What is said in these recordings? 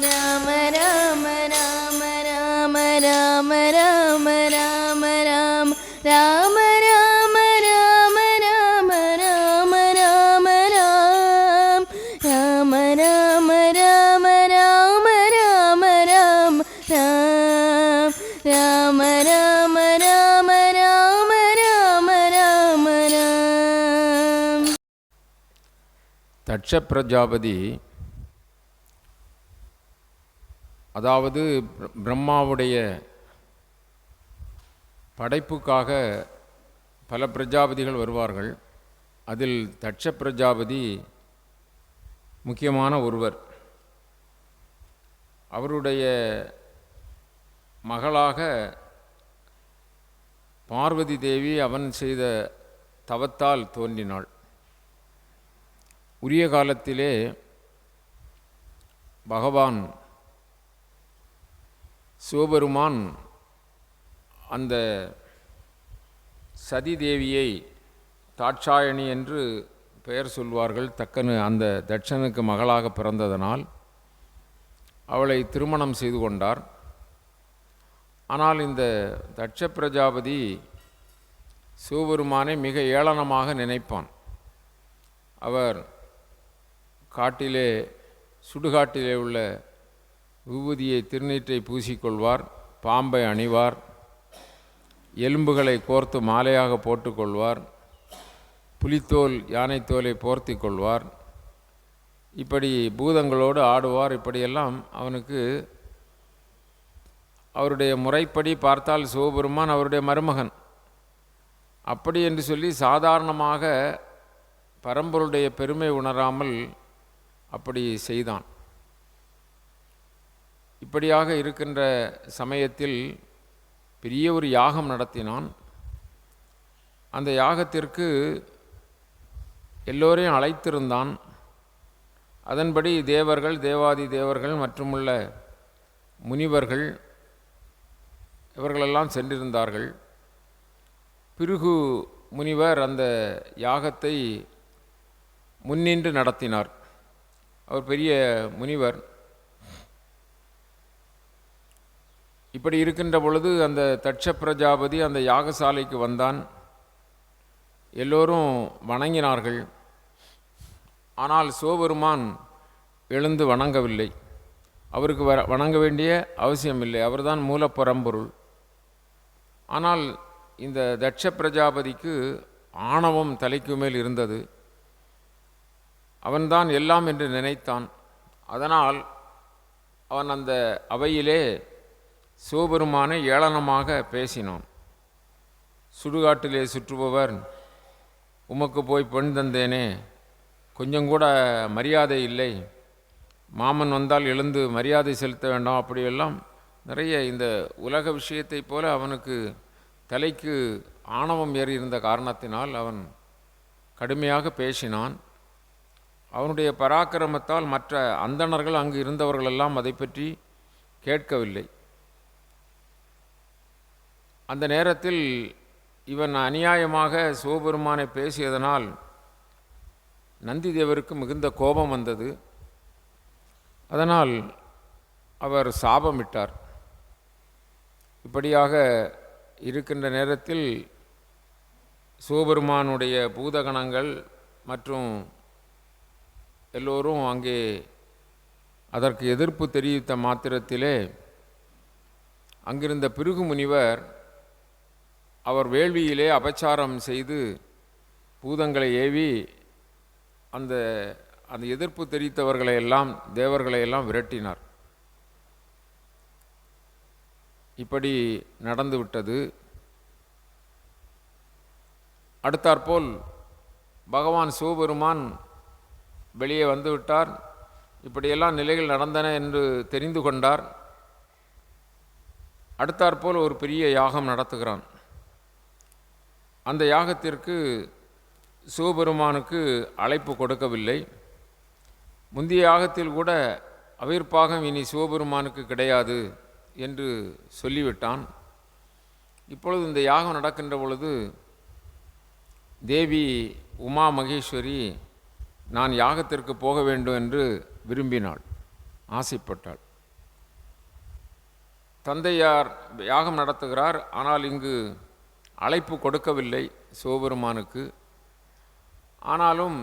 ராம ராம ராம ராம ராம ராம ராம ராம ராம ராம ராம ராம ராம ராம ராம் ராம ராம ராம ராம ராம ராம ராம் ராம ராம ராம ராம ராம ராம ராம். தட்ச பிரஜாபதி, அதாவது பிரம்மாவுடைய படைப்புக்காக பல பிரஜாபதிகள் வருவார்கள். அதில் தட்ச பிரஜாபதி முக்கியமான ஒருவர். அவருடைய மகளாக பார்வதி தேவி அவன் செய்த தவத்தால் தோன்றினாள். உரிய காலத்திலே பகவான் சிவபெருமான் அந்த சதி தேவியை தாட்சாயணி என்று பெயர் சொல்வார்கள். தக்கனு அந்த தட்சனுக்கு மகளாக பிறந்ததனால் அவளை திருமணம் செய்து கொண்டார். ஆனால் இந்த தட்ச பிரஜாபதி சிவபெருமானை மிக ஏளனமாக நினைப்பான். அவர் காட்டிலே சுடுகாட்டிலே உள்ள விபூதியை திருநீற்றை பூசிக்கொள்வார், பாம்பை அணிவார், எலும்புகளை கோர்த்து மாலையாக போட்டுக்கொள்வார், புலித்தோல் யானைத்தோலை போர்த்தி கொள்வார், இப்படி பூதங்களோடு ஆடுவார். இப்படியெல்லாம் அவனுக்கு அவருடைய முறைப்படி பார்த்தால் சிவபெருமான் அவருடைய மருமகன். அப்படி என்று சொல்லி சாதாரணமாக பரம்பொருடைய பெருமை உணராமல் அப்படி செய்தான். இப்படியாக இருக்கின்ற சமயத்தில் பெரிய ஒரு யாகம் நடத்தினான். அந்த யாகத்திற்கு எல்லோரையும் அழைத்திருந்தான். அதன்படி தேவர்கள், தேவாதி தேவர்கள் மற்றுமுள்ள முனிவர்கள் இவர்களெல்லாம் சென்றிருந்தார்கள். பிருகு முனிவர் அந்த யாகத்தை முன்னின்று நடத்தினார். அவர் பெரிய முனிவர். இப்படி இருக்கின்ற பொழுது அந்த தட்ச பிரஜாபதி அந்த யாகசாலைக்கு வந்தான். எல்லோரும் வணங்கினார்கள். ஆனால் சிவபெருமான் எழுந்து வணங்கவில்லை. அவருக்கு வணங்க வேண்டிய அவசியமில்லை, அவர்தான் மூலப்பரம்பொருள். ஆனால் இந்த தட்ச பிரஜாபதிக்கு ஆணவம் தலைக்கு மேல் இருந்தது. அவன்தான் எல்லாம் என்று நினைத்தான். அதனால் அவன் அந்த அவையிலே சிவபெருமானை ஏளனமாக பேசினான். சுடுகாட்டிலே சுற்றுபவர், உமக்கு போய் பெண் தந்தேனே, கொஞ்சம் கூட மரியாதை இல்லை, மாமன் வந்தால் எழுந்து மரியாதை செலுத்த வேண்டாம், அப்படியெல்லாம் நிறைய இந்த உலக விஷயத்தை போல அவனுக்கு தலைக்கு ஆணவம் ஏறி இருந்த காரணத்தினால் அவன் கடுமையாக பேசினான். அவனுடைய பராக்கிரமத்தால் மற்ற அந்தணர்கள் அங்கு இருந்தவர்களெல்லாம் அதை பற்றி கேட்கவில்லை. அந்த நேரத்தில் இவன் அநியாயமாக சிவபெருமானை பேசியதனால் நந்தி தேவருக்கு மிகுந்த கோபம் வந்தது. அதனால் அவர் சாபமிட்டார். இப்படியாக இருக்கின்ற நேரத்தில் சிவபெருமானுடைய பூதகணங்கள் மற்றும் எல்லோரும் அங்கே அதற்கு எதிர்ப்பு தெரிவித்த மாத்திரத்திலே அங்கிருந்த பிருகு முனிவர் அவர் வேள்வியிலே அபச்சாரம் செய்து பூதங்களை ஏவி அந்த எதிர்ப்பு தெரிவித்தவர்களையெல்லாம் தேவர்களையெல்லாம் விரட்டினார். இப்படி நடந்துவிட்டது. அடுத்தாற்போல் பகவான் சிவபெருமான் வெளியே வந்துவிட்டார். இப்படியெல்லாம் நிலைகள் நடந்தன என்று தெரிந்து கொண்டார். அடுத்தாற்போல் ஒரு பெரிய யாகம் நடத்துகிறான். அந்த யாகத்திற்கு சிவபெருமானுக்கு அழைப்பு கொடுக்கவில்லை. முந்தைய யாகத்தில் கூட அவிர்ப்பாகம் இனி சிவபெருமானுக்கு கிடையாது என்று சொல்லிவிட்டான். இப்பொழுது இந்த யாகம் நடக்கின்ற பொழுது தேவி உமா மகேஸ்வரி நான் யாகத்திற்கு போக வேண்டும் என்று விரும்பினாள், ஆசைப்பட்டாள். தந்தையார் யாகம் நடத்துகிறார். ஆனால் இங்கு அழைப்பு கொடுக்கவில்லை சிவபெருமானுக்கு. ஆனாலும்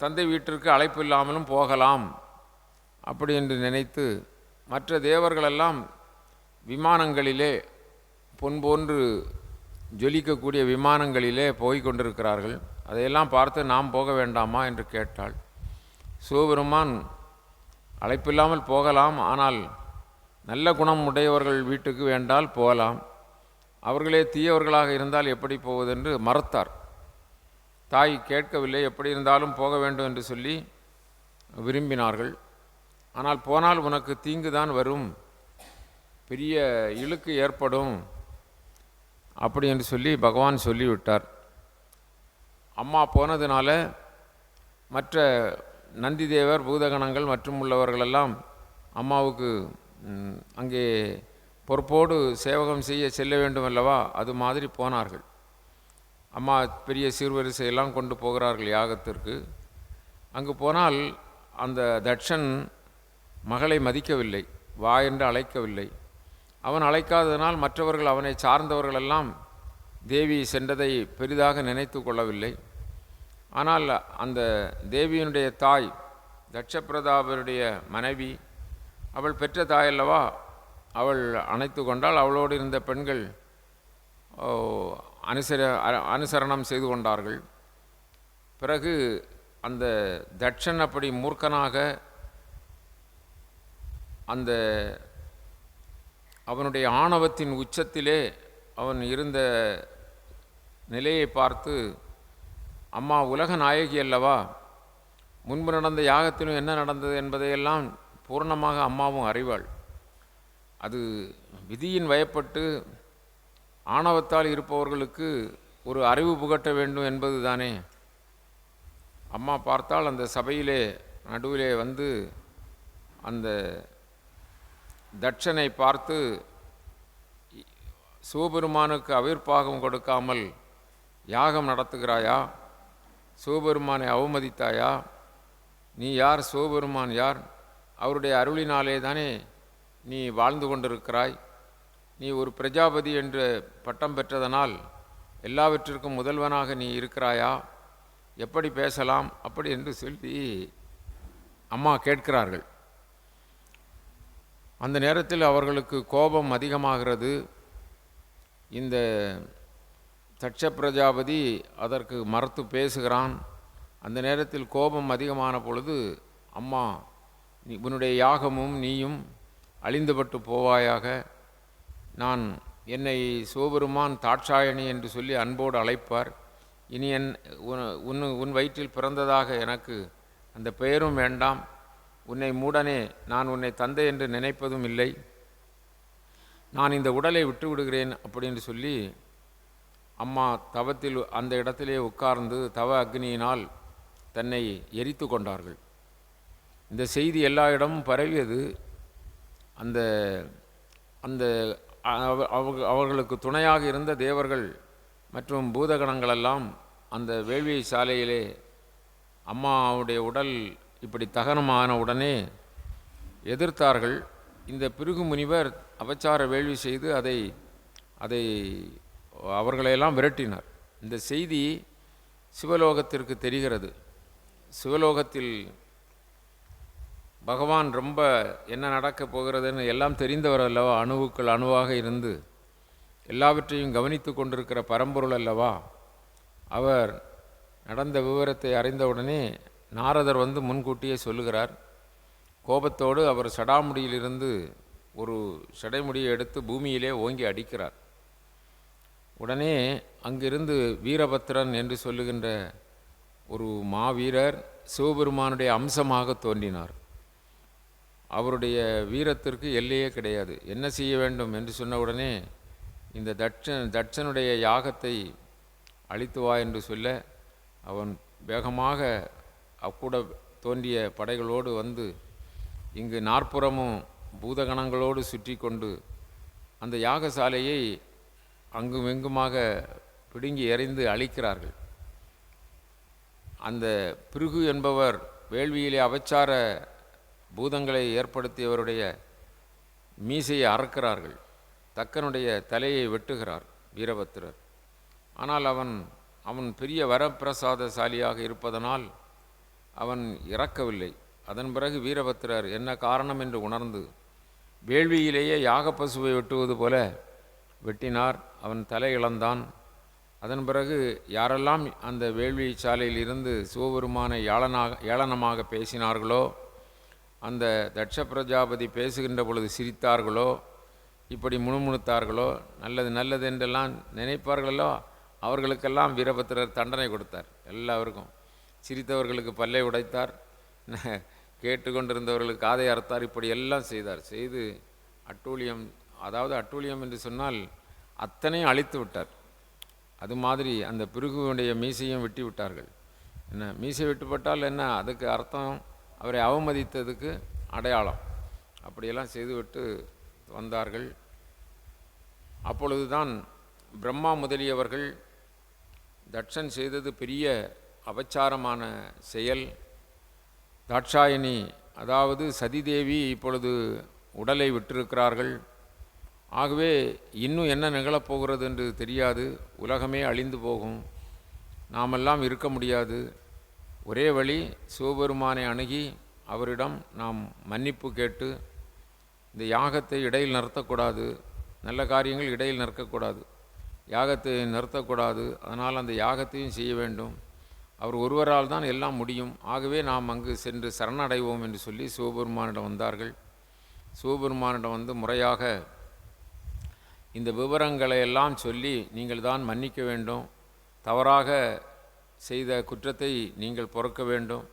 தந்தை வீட்டிற்கு அழைப்பு இல்லாமலும் போகலாம் அப்படி என்று நினைத்து மற்ற தேவர்களெல்லாம் விமானங்களிலே பொன் போன்று ஜொலிக்கக்கூடிய விமானங்களிலே போய் கொண்டிருக்கிறார்கள். அதையெல்லாம் பார்த்து நாம் போக வேண்டாமா என்று கேட்டாள். சிவபெருமான் அழைப்பில்லாமல் போகலாம், ஆனால் நல்ல குணம் உடையவர்கள் வீட்டுக்கு வேண்டால் போகலாம், அவர்களே தீயவர்களாக இருந்தால் எப்படி போவதென்று மறுத்தார். தாய் கேட்கவில்லை, எப்படி இருந்தாலும் போக வேண்டும் என்று சொல்லி விரும்பினார்கள். ஆனால் போனால் உனக்கு தீங்கு தான் வரும், பெரிய இழுக்கு ஏற்படும் அப்படி என்று சொல்லி பகவான் சொல்லிவிட்டார். அம்மா போனதுனால மற்ற நந்தி தேவர் பூதகணங்கள் மற்றும் உள்ளவர்களெல்லாம் அம்மாவுக்கு அங்கே பொறுப்போடு சேவகம் செய்ய செல்ல வேண்டும் அல்லவா, அது மாதிரி போனார்கள். அம்மா பெரிய சீர்வரிசையெல்லாம் கொண்டு போகிறார்கள் யாகத்திற்கு. அங்கு போனால் அந்த தட்சன் மகளை மதிக்கவில்லை, வா என்று அழைக்கவில்லை. அவன் அழைக்காததனால் மற்றவர்கள் அவனை சார்ந்தவர்களெல்லாம் தேவி சென்றதை பெரிதாக நினைத்து கொள்ளவில்லை. ஆனால் அந்த தேவியினுடைய தாய் தட்சபிரதாபருடைய மனைவி, அவள் பெற்ற தாயல்லவா, அவள் அணைத்து கொண்டால் அவளோடு இருந்த பெண்கள் அனுசரணம் செய்து கொண்டார்கள். பிறகு அந்த தட்சன் அப்படி மூர்க்கனாக அந்த அவனுடைய ஆணவத்தின் உச்சத்திலே அவன் இருந்த நிலையை பார்த்து, அம்மா உலக நாயகி அல்லவா, முன்பு நடந்த யாகத்திலும் என்ன நடந்தது என்பதையெல்லாம் பூர்ணமாக அம்மாவும் அறிவாள். அது விதியின் வயப்பட்டு ஆணவத்தால் இருப்பவர்களுக்கு ஒரு அறிவு புகட்ட வேண்டும் என்பது தானே. அம்மா பார்த்தால் அந்த சபையிலே நடுவிலே வந்து அந்த தட்சனை பார்த்து, சிவபெருமானுக்கு அவிர்ப்பாகம் கொடுக்காமல் யாகம் நடத்துகிறாயா, சிவபெருமானை அவமதித்தாயா, நீ யார், சிவபெருமான் யார், அவருடைய அருளினாலே தானே நீ வாழ்ந்து கொண்டிருக்கிறாய், நீ ஒரு பிரஜாபதி என்று பட்டம் பெற்றதனால் எல்லாவற்றிற்கும் முதல்வனாக நீ இருக்கிறாயா, எப்படி பேசலாம் அப்படி என்று சொல்லி அம்மா கேட்கிறார்கள். அந்த நேரத்தில் அவர்களுக்கு கோபம் அதிகமாகிறது. இந்த தட்ச பிரஜாபதி அதற்கு மறுத்து பேசுகிறான். அந்த நேரத்தில் கோபம் அதிகமான பொழுது, அம்மா உன்னுடைய யாகமும் நீயும் அழிந்துபட்டு போவாயாக, நான் என்னை சிவபெருமான் தாட்சாயணி என்று சொல்லி அன்போடு அழைப்பார், இனி உன் வயிற்றில் பிறந்ததாக எனக்கு அந்த பெயரும் வேண்டாம், உன்னை மூடனே நான் உன்னை தந்தை என்று நினைப்பதும் இல்லை, நான் இந்த உடலை விட்டு விடுகிறேன் அப்படின்னு சொல்லி அம்மா தவத்தில் அந்த இடத்திலே உட்கார்ந்து தவ அக்னியினால் தன்னை எரித்து கொண்டார்கள். இந்த செய்தி எல்லா இடமும் பரவியது. அந்த அந்த அவர்களுக்கு துணையாக இருந்த தேவர்கள் மற்றும் பூதகணங்களெல்லாம் அந்த வேள்வி சாலையிலே அம்மாவுடைய உடல் இப்படி தகனமான உடனே எதிர்த்தார்கள். இந்த பிருகு முனிவர் அபச்சார வேள்வி செய்து அதை அவர்களையெல்லாம் விரட்டினார். இந்த செய்தி சிவலோகத்திற்கு தெரிகிறது. சிவலோகத்தில் பகவான் ரொம்ப என்ன நடக்கப் போகிறதுன்னு எல்லாம் தெரிந்தவர் அல்லவா, அணுவுக்குள் அணுவாக இருந்து எல்லாவற்றையும் கவனித்து கொண்டிருக்கிற பரம்பொருள் அல்லவா. அவர் நடந்த விவரத்தை அறிந்தவுடனே நாரதர் வந்து முன்கூட்டியே சொல்லுகிறார். கோபத்தோடு அவர் சடாமுடியிலிருந்து ஒரு சடைமுடியை எடுத்து பூமியிலே ஓங்கி அடிக்கிறார். உடனே அங்கிருந்து வீரபத்ரன் என்று சொல்லுகின்ற ஒரு மாவீரர் சிவபெருமானுடைய அம்சமாக தோன்றினார். அவருடைய வீரத்திற்கு எல்லையே கிடையாது. என்ன செய்ய வேண்டும் என்று சொன்னவுடனே இந்த தட்சனுடைய யாகத்தை அழித்து வா என்று சொல்ல அவன் வேகமாக அக்கூட தோன்றிய படைகளோடு வந்து இங்கு நாற்புறமும் பூதகணங்களோடு சுற்றி கொண்டு அந்த யாகசாலையை அங்குமெங்குமாக பிடுங்கி எறிந்து அழிக்கிறார்கள். அந்த பிருகு என்பவர் வேள்வியிலே அபச்சார பூதங்களை ஏற்படுத்தியவருடைய மீசையை அறுக்கிறார்கள். தக்கனுடைய தலையை வெட்டுகிறார் வீரபத்திரர். ஆனால் அவன் பெரிய வரப்பிரசாதசாலியாக இருப்பதனால் அவன் இறக்கவில்லை. அதன் பிறகு வீரபத்திரர் என்ன காரணம் என்று உணர்ந்து வேள்வியிலேயே யாகப்பசுவை வெட்டுவது போல வெட்டினார். அவன் தலை இழந்தான். அதன் பிறகு யாரெல்லாம் அந்த வேள்வி சாலையில் இருந்து சிவபெருமானை ஏளனமாக பேசினார்களோ, அந்த தட்ச பிரஜாபதி பேசுகின்ற பொழுது சிரித்தார்களோ, இப்படி முணுமுணுத்தார்களோ, நல்லது நல்லது என்றெல்லாம் நினைப்பார்களோ, அவர்களுக்கெல்லாம் வீரபத்திரர் தண்டனை கொடுத்தார். எல்லாருக்கும் சிரித்தவர்களுக்கு பல்லை உடைத்தார், கேட்டுக்கொண்டிருந்தவர்களுக்கு காதை அறுத்தார். இப்படி எல்லாம் செய்து அட்டூழியம், அதாவது அட்டூழியம் என்று சொன்னால் அத்தனையும் அழித்து விட்டார். அது மாதிரி அந்த பிருகுவுடைய மீசையும் வெட்டி விட்டார்கள். என்ன மீசை வெட்டுப்பட்டால் என்ன, அதுக்கு அர்த்தம் அவரை அவமதித்ததுக்கு அடையாளம். அப்படியெல்லாம் செய்துவிட்டு வந்தார்கள். அப்பொழுதுதான் பிரம்மா முதலியவர்கள் தட்சன் செய்தது பெரிய அபச்சாரமான செயல், தாட்சாயணி அதாவது சதிதேவி இப்பொழுது உடலை விட்டிருக்கிறார்கள். ஆகவே இன்னும் என்ன நிகழப்போகிறது என்று தெரியாது. உலகமே அழிந்து போகும், நாமெல்லாம் இருக்க முடியாது. ஒரே வழி சிவபெருமானை அணுகி அவரிடம் நாம் மன்னிப்பு கேட்டு இந்த யாகத்தை இடையில் நிறுத்தக்கூடாது, நல்ல காரியங்கள் இடையில் நிற்கக்கூடாது, யாகத்தை நிறுத்தக்கூடாது. அதனால் அந்த யாகத்தையும் செய்ய வேண்டும். அவர் ஒருவரால் தான் எல்லாம் முடியும். ஆகவே நாம் அங்கு சென்று சரணடைவோம் என்று சொல்லி சிவபெருமானிடம் வந்தார்கள். சிவபெருமானிடம் வந்து முறையாக இந்த விவரங்களை எல்லாம் சொல்லி, நீங்கள் தான் மன்னிக்க வேண்டும், தவறாக செய்த குற்றத்தை நீங்கள் பொறுக்க வேண்டும்,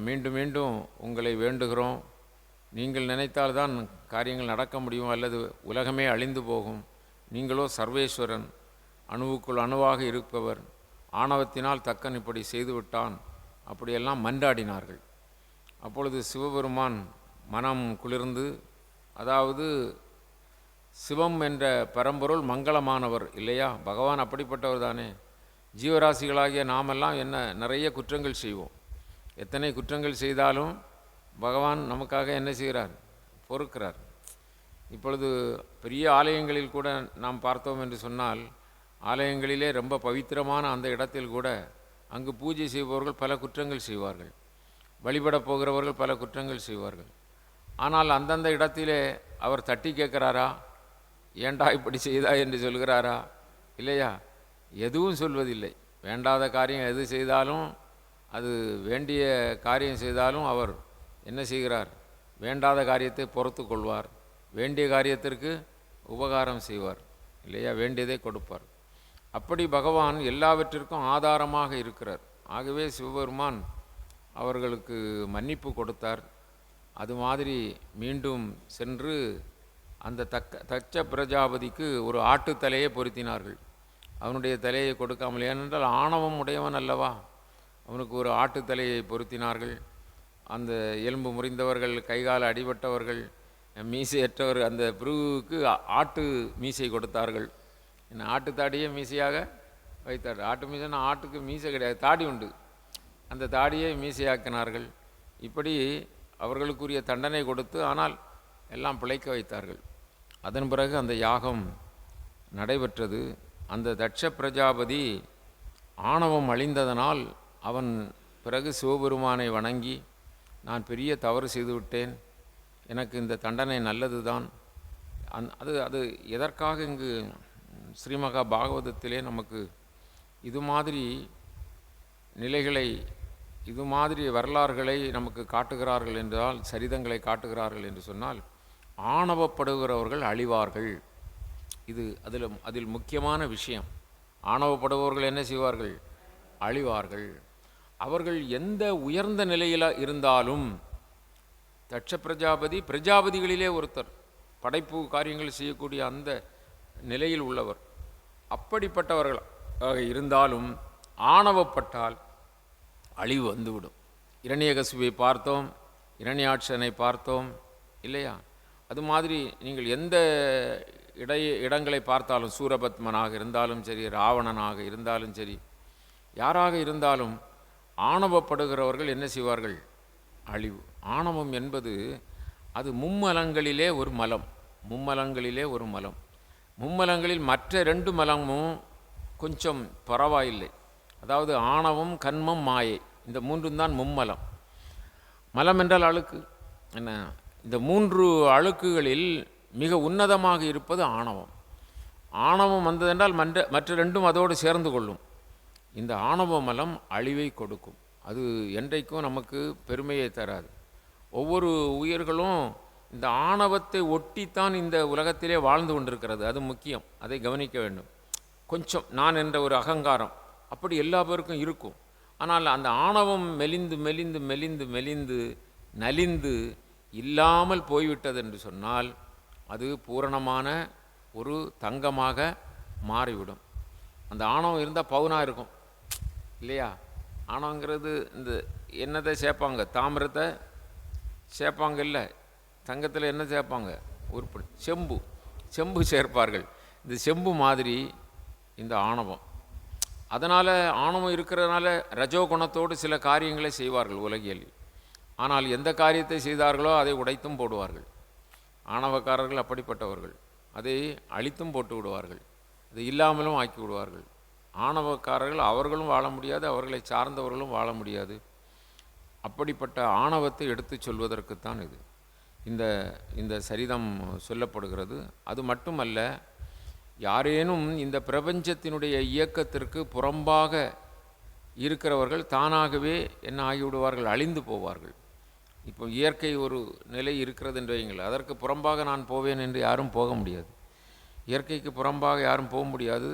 மீண்டும் மீண்டும் உங்களை வேண்டுகிறோம், நீங்கள் நினைத்தால்தான் காரியங்கள் நடக்க முடியும், அல்லது உலகமே அழிந்து போகும், நீங்களோ சர்வேஸ்வரன், அணுவுக்குள் அணுவாக இருப்பவர், ஆணவத்தினால் தக்கன் இப்படி செய்துவிட்டான், அப்படியெல்லாம் மன்றாடினார்கள். அப்பொழுது சிவபெருமான் மனம் குளிர்ந்து, அதாவது சிவம் என்ற பரம்பொருள் மங்களமானவர் இல்லையா, பகவான் அப்படிப்பட்டவர் தானே. ஜீவராசிகளாகிய நாமெல்லாம் என்ன நிறைய குற்றங்கள் செய்வோம், எத்தனை குற்றங்கள் செய்தாலும் பகவான் நமக்காக என்ன செய்கிறார், பொறுக்கிறார். இப்பொழுது பெரிய ஆலயங்களில் கூட நாம் பார்த்தோம் என்று சொன்னால், ஆலயங்களிலே ரொம்ப பவித்திரமான அந்த இடத்தில் கூட அங்கு பூஜை செய்பவர்கள் பல குற்றங்கள் செய்வார்கள், வழிபட போகிறவர்கள் பல குற்றங்கள் செய்வார்கள். ஆனால் அந்தந்த இடத்திலே அவர் தட்டி கேட்குறாரா, ஏண்டா இப்படி செய்தா என்று சொல்கிறாரா, இல்லையா? எதுவும் சொல்வதில்லை. வேண்டாத காரியம் எது செய்தாலும், அது வேண்டிய காரியம் செய்தாலும் அவர் என்ன செய்கிறார், வேண்டாத காரியத்தை பொறுத்து கொள்வார், வேண்டிய காரியத்திற்கு உபகாரம் செய்வார் இல்லையா, வேண்டியதை கொடுப்பார். அப்படி பகவான் எல்லாவற்றிற்கும் ஆதாரமாக இருக்கிறார். ஆகவே சிவபெருமான் அவர்களுக்கு மன்னிப்பு கொடுத்தார். அது மாதிரி மீண்டும் சென்று அந்த தட்ச பிரஜாபதிக்கு ஒரு ஆட்டு தலையை பொருத்தினார்கள். அவனுடைய தலையை கொடுக்காமல், ஏனென்றால் ஆணவம் உடையவன் அல்லவா, அவனுக்கு ஒரு ஆட்டு தலையை பொருத்தினார்கள். அந்த எலும்பு முறிந்தவர்கள், கைகால அடிபட்டவர்கள், மீசையற்றவர், அந்த பிருகுவுக்கு ஆட்டு மீசை கொடுத்தார்கள். என்ன ஆட்டுத்தாடியே மீசையாக வைத்தார். ஆட்டு மீசைன்னா ஆட்டுக்கு மீசை கிடையாது, தாடி உண்டு, அந்த தாடியை மீசையாக்கினார்கள். இப்படி அவர்களுக்குரிய தண்டனை கொடுத்து ஆனால் எல்லாம் பிழைக்க வைத்தார்கள். அதன் பிறகு அந்த யாகம் நடைபெற்றது. அந்த தட்ச பிரஜாபதி ஆணவம் அழிந்ததனால் அவன் பிறகு சிவபெருமானை வணங்கி, நான் பெரிய தவறு செய்துவிட்டேன், எனக்கு இந்த தண்டனை நல்லது தான். அது எதற்காக இங்கு ஸ்ரீமகா பாகவதத்திலே நமக்கு இது மாதிரி நிலைகளை, இது மாதிரி வரலாறுகளை நமக்கு காட்டுகிறார்கள் என்றால், சரிதங்களை காட்டுகிறார்கள் என்று சொன்னால், ஆணவப்படுகிறவர்கள் அழிவார்கள். இது அதில் முக்கியமான விஷயம். ஆணவப்படுபவர்கள் என்ன செய்வார்கள், அழிவார்கள். அவர்கள் எந்த உயர்ந்த நிலையில் இருந்தாலும், தட்ச பிரஜாபதி பிரஜாபதிகளிலே ஒருத்தர், படைப்பு காரியங்கள் செய்யக்கூடிய அந்த நிலையில் உள்ளவர், அப்படிப்பட்டவர்களாக இருந்தாலும் ஆணவப்பட்டால் அழிவு வந்துவிடும். இரணியகசிபை பார்த்தோம், இரணியாட்சனை பார்த்தோம் இல்லையா? அது மாதிரி நீங்கள் எந்த இடங்களை பார்த்தாலும், சூரபத்மனாக இருந்தாலும் சரி, ராவணனாக இருந்தாலும் சரி, யாராக இருந்தாலும் ஆணவப்படுகிறவர்கள் என்ன செய்வார்கள், அழிவு. ஆணவம் என்பது அது மும்மலங்களிலே ஒரு மலம். மும்மலங்களிலே ஒரு மலம். மும்மலங்களில் மற்ற 2 மலமும் கொஞ்சம் பரவாயில்லை. அதாவது ஆணவம், கன்மம், மாயை, இந்த 3 தான் மும்மலம். மலம் என்றால் அழுக்கு. என்ன, இந்த 3 அழுக்குகளில் மிக உன்னதமாக இருப்பது ஆணவம். ஆணவம் வந்ததென்றால் மற்ற 2ம் அதோடு சேர்ந்து கொள்ளும். இந்த ஆணவ மலம் அழிவை கொடுக்கும். அது என்றைக்கும் நமக்கு பெருமையை தராது. ஒவ்வொரு உயிர்களும் இந்த ஆணவத்தை ஒட்டித்தான் இந்த உலகத்திலே வாழ்ந்து கொண்டிருக்கிறது. அது முக்கியம், அதை கவனிக்க வேண்டும். கொஞ்சம் நான் என்ற ஒரு அகங்காரம் அப்படி எல்லா பேருக்கும் இருக்கும். ஆனால் அந்த ஆணவம் மெலிந்து மெலிந்து மெலிந்து மெலிந்து நலிந்து இல்லாமல் போய்விட்டது என்று சொன்னால் அது பூரணமான ஒரு தங்கமாக மாறிவிடும். அந்த ஆணவம் இருந்தால் பவுனாக இருக்கும் இல்லையா? ஆணவங்கிறது இந்த என்னத்தை சேர்ப்பாங்க, தாமிரத்தை சேர்ப்பாங்க, இல்லை தங்கத்தில் என்ன சேர்ப்பாங்க, உருப்படி செம்பு சேர்ப்பார்கள். இந்த செம்பு மாதிரி இந்த ஆணவம். அதனால் ஆணவம் இருக்கிறதுனால ரஜோகுணத்தோடு சில காரியங்களை செய்வார்கள் உலகியல். ஆனால் எந்த காரியத்தை செய்தார்களோ அதை உடைத்தும் போடுவார்கள். ஆணவக்காரர்கள் அப்படிப்பட்டவர்கள். அதை அழித்தும் போட்டு விடுவார்கள், அது இல்லாமலும் ஆக்கி விடுவார்கள். ஆணவக்காரர்கள் அவர்களும் வாழ முடியாது, அவர்களை சார்ந்தவர்களும் வாழ முடியாது. அப்படிப்பட்ட ஆணவத்தை எடுத்து சொல்வதற்குத்தான் இது இந்த சரிதம் சொல்லப்படுகிறது. அது மட்டுமல்ல, யாரேனும் இந்த பிரபஞ்சத்தினுடைய இயக்கத்திற்கு புறம்பாக இருக்கிறவர்கள் தானாகவே என்ன ஆகிவிடுவார்கள், அழிந்து போவார்கள். இப்போ இயற்கை ஒரு நிலை இருக்கிறது என்று வையுங்கள், அதற்கு புறம்பாக நான் போவேன் என்று யாரும் போக முடியாது. இயற்கைக்கு புறம்பாக யாரும் போக முடியாது.